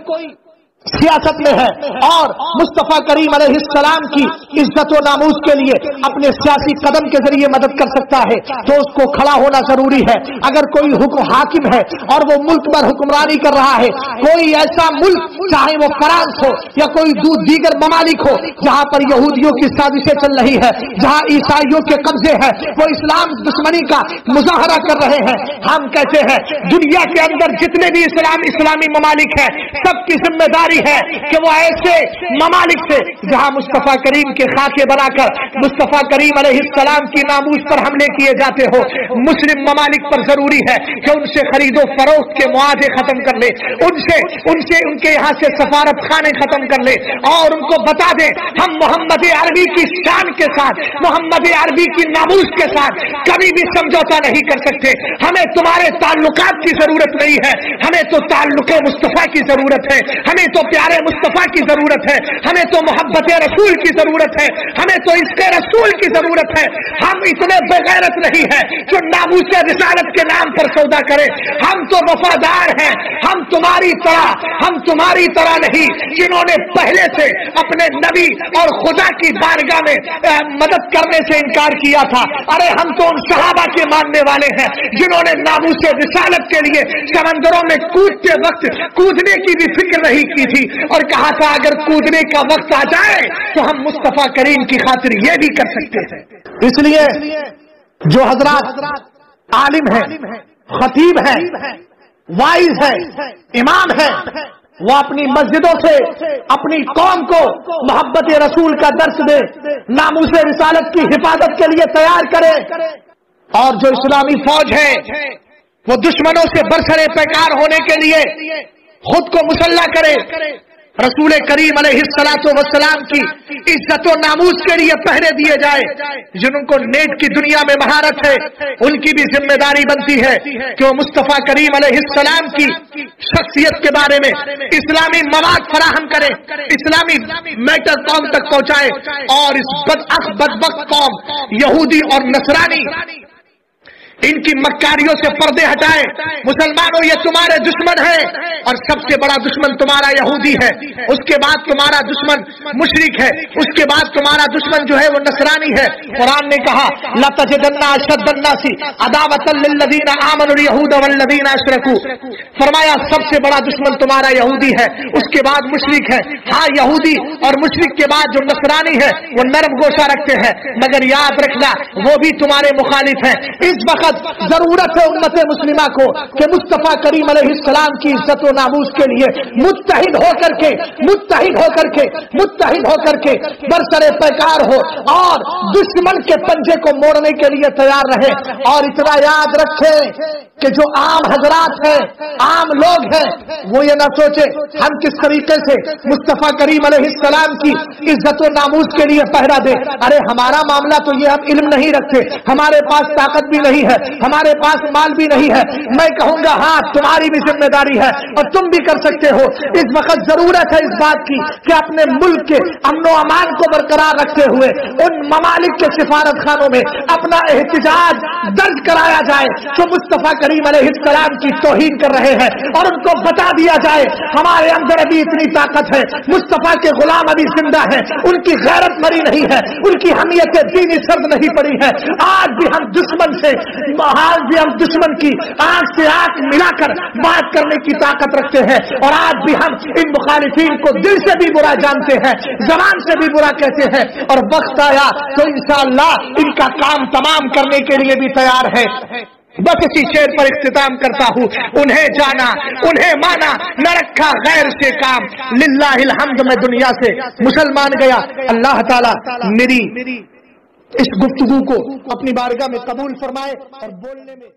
[SPEAKER 3] سیاست میں ہے اور مصطفیٰ کریم علیہ السلام کی عزت و ناموس کے لیے اپنے سیاسی قدم کے ذریعے مدد کر سکتا ہے تو اس کو کھڑا ہونا ضروری ہے۔ اگر کوئی حاکم ہے اور وہ ملک پر حکمرانی کر رہا ہے، کوئی ایسا ملک چاہے وہ فرانس ہو یا کوئی دیگر ممالک ہو جہاں پر یہودیوں کی سازشیں چل رہی ہے، جہاں عیسائیوں کے قبضے ہیں، وہ اسلام دشمنی کا مظاہرہ کر رہے ہیں، ہم کہتے ہیں دنیا کے اندر جتنے بھی اسلامی ممالک ہیں سب کی ذمہ داری ہے کہ وہ ایسے ممالک سے جہاں مصطفیٰ کریم کے خاکے بنا کر مصطفیٰ کریم علیہ السلام کی ناموس پر حملے کیے جاتے ہو، مسلم ممالک پر ضروری ہے کہ ان سے خرید و فروخت کے معاہدے ختم کر لے، ان کے یہاں سے سفارت خانے ختم کر لے اور ان کو بتا دیں ہم محمد عربی کی شان کے ساتھ، محمد عربی کی ناموس کے ساتھ کبھی بھی سمجھوتا نہیں کر سکتے۔ ہمیں تمہارے تعلقات کی ضرورت نہیں ہے، ہمیں تو تعلق مصطفیٰ کی ضرورت ہے، ہمیں تو پیارے مصطفیٰ کی ضرورت ہے، ہمیں تو محبت رسول کی ضرورت ہے، ہمیں تو عشق رسول کی ضرورت ہے۔ ہم اتنے بغیرت نہیں ہیں جو ناموس رسالت کے نام پر سودا کرے، ہم تو وفادار ہیں، ہم تمہاری طرح نہیں جنہوں نے پہلے سے اپنے نبی اور خدا کی بارگاہ میں مدد کرنے سے انکار کیا تھا۔ ارے ہم تو ان صحابہ کے ماننے والے ہیں جنہوں نے ناموس رسالت کے لیے سمندروں میں کودتے وقت کودنے کی بھی فکر نہیں کی تھی اور کہا تھا اگر کودنے کا وقت آ جائے تو ہم مصطفیٰ کریم کی خاطر یہ بھی کر سکتے ہیں۔ اس لیے جو حضرات عالم ہیں، خطیب ہیں، وائز ہیں، امام ہیں، وہ اپنی مسجدوں سے اپنی قوم کو محبت رسول کا درس دے، ناموس رسالت کی حفاظت کے لیے تیار کرے، اور جو اسلامی فوج ہے وہ دشمنوں سے برسر پیکار ہونے کے لیے خود کو مسلح کرے، رسول کریم علیہ السلام کی عزت و ناموس کے لیے پہرے دیے جائے۔ جن کو نیٹ کی دنیا میں مہارت ہے ان کی بھی ذمہ داری بنتی ہے کہ وہ مصطفیٰ کریم علیہ السلام کی شخصیت کے بارے میں اسلامی مواد فراہم کرے، اسلامی میٹر قوم تک پہنچائے، اور اس بدبخت قوم یہودی اور نصرانی ان کی مکاریوں سے پردے ہٹائے۔ مسلمانوں یہ تمہارے دشمن ہیں اور سب سے بڑا دشمن تمہارا یہودی ہے، اس کے بعد تمہارا دشمن مشرک ہے، اس کے بعد تمہارا دشمن جو ہے وہ نصرانی ہے۔ قرآن نے کہا لَتَجِدَنَّ أَشَدَّ النَّاسِ عَدَاوَةً لِلَّذِينَ آمَنُوا الْيَهُودَ وَالَّذِينَ أَشْرَكُوا، فرمایا سب سے بڑا دشمن تمہارا یہودی ہے، اس کے بعد مشرک ہے۔ ہاں یہودی اور مشرک کے بعد جو نصرانی ہے وہ نرم گوشہ رکھتے ہیں، مگر یاد رکھنا وہ بھی تمہارے مخالف ہیں۔ اس وقت وقت ضرورت ہے امت مسلمہ کو کہ مصطفیٰ کریم علیہ السلام کی عزت و ناموس کے لیے متحد ہو کر کے برسر پیکار ہو اور دشمن کے پنجے کو موڑنے کے لیے تیار رہے. اور اتنا یاد رکھیں کہ جو عام حضرات ہیں، عام لوگ ہیں، وہ یہ نہ سوچے ہم کس طریقے سے مصطفیٰ کریم علیہ السلام کی عزت و ناموس کے لیے پہرا دے. ارے ہمارا معاملہ تو یہ، ہم علم نہیں رکھتے، ہمارے پاس طاقت بھی نہیں ہے، ہمارے پاس مال بھی نہیں ہے. میں کہوں گا ہاں تمہاری بھی ذمہ داری ہے اور تم بھی کر سکتے ہو. اس وقت ضرورت ہے اس بات کی کہ اپنے ملک کے امن و امان کو برقرار رکھتے ہوئے ان ممالک کے سفارت خانوں میں اپنا احتجاج درج کرایا جائے جو مصطفیٰ کریم علیہ السلام کی توہین کر رہے ہیں، اور ان کو بتا دیا جائے ہمارے اندر ابھی اتنی طاقت ہے، مصطفیٰ کے غلام ابھی زندہ ہیں، ان کی غیرت مری نہیں ہے، ان کی حمیت دینی سرد نہیں پڑی ہے. آج بھی ہم دشمن کی آنکھ سے آنکھ ملا کر بات کرنے کی طاقت رکھتے ہیں، اور آج بھی ہم ان مخالفین کو دل سے بھی برا جانتے ہیں، زبان سے بھی برا کہتے ہیں، اور وقت آیا تو انشاءاللہ ان کا کام تمام کرنے کے لیے بھی تیار ہے. بس اسی شعر پر اختتام کرتا ہوں. انہیں جانا، انہیں مانا، نہ رکھا غیر سے کام، للہ الحمد میں دنیا سے مسلمان گیا. اللہ تعالیٰ میری اس گفتگو کو اپنی بارگاہ میں قبول فرمائے اور بولنے میں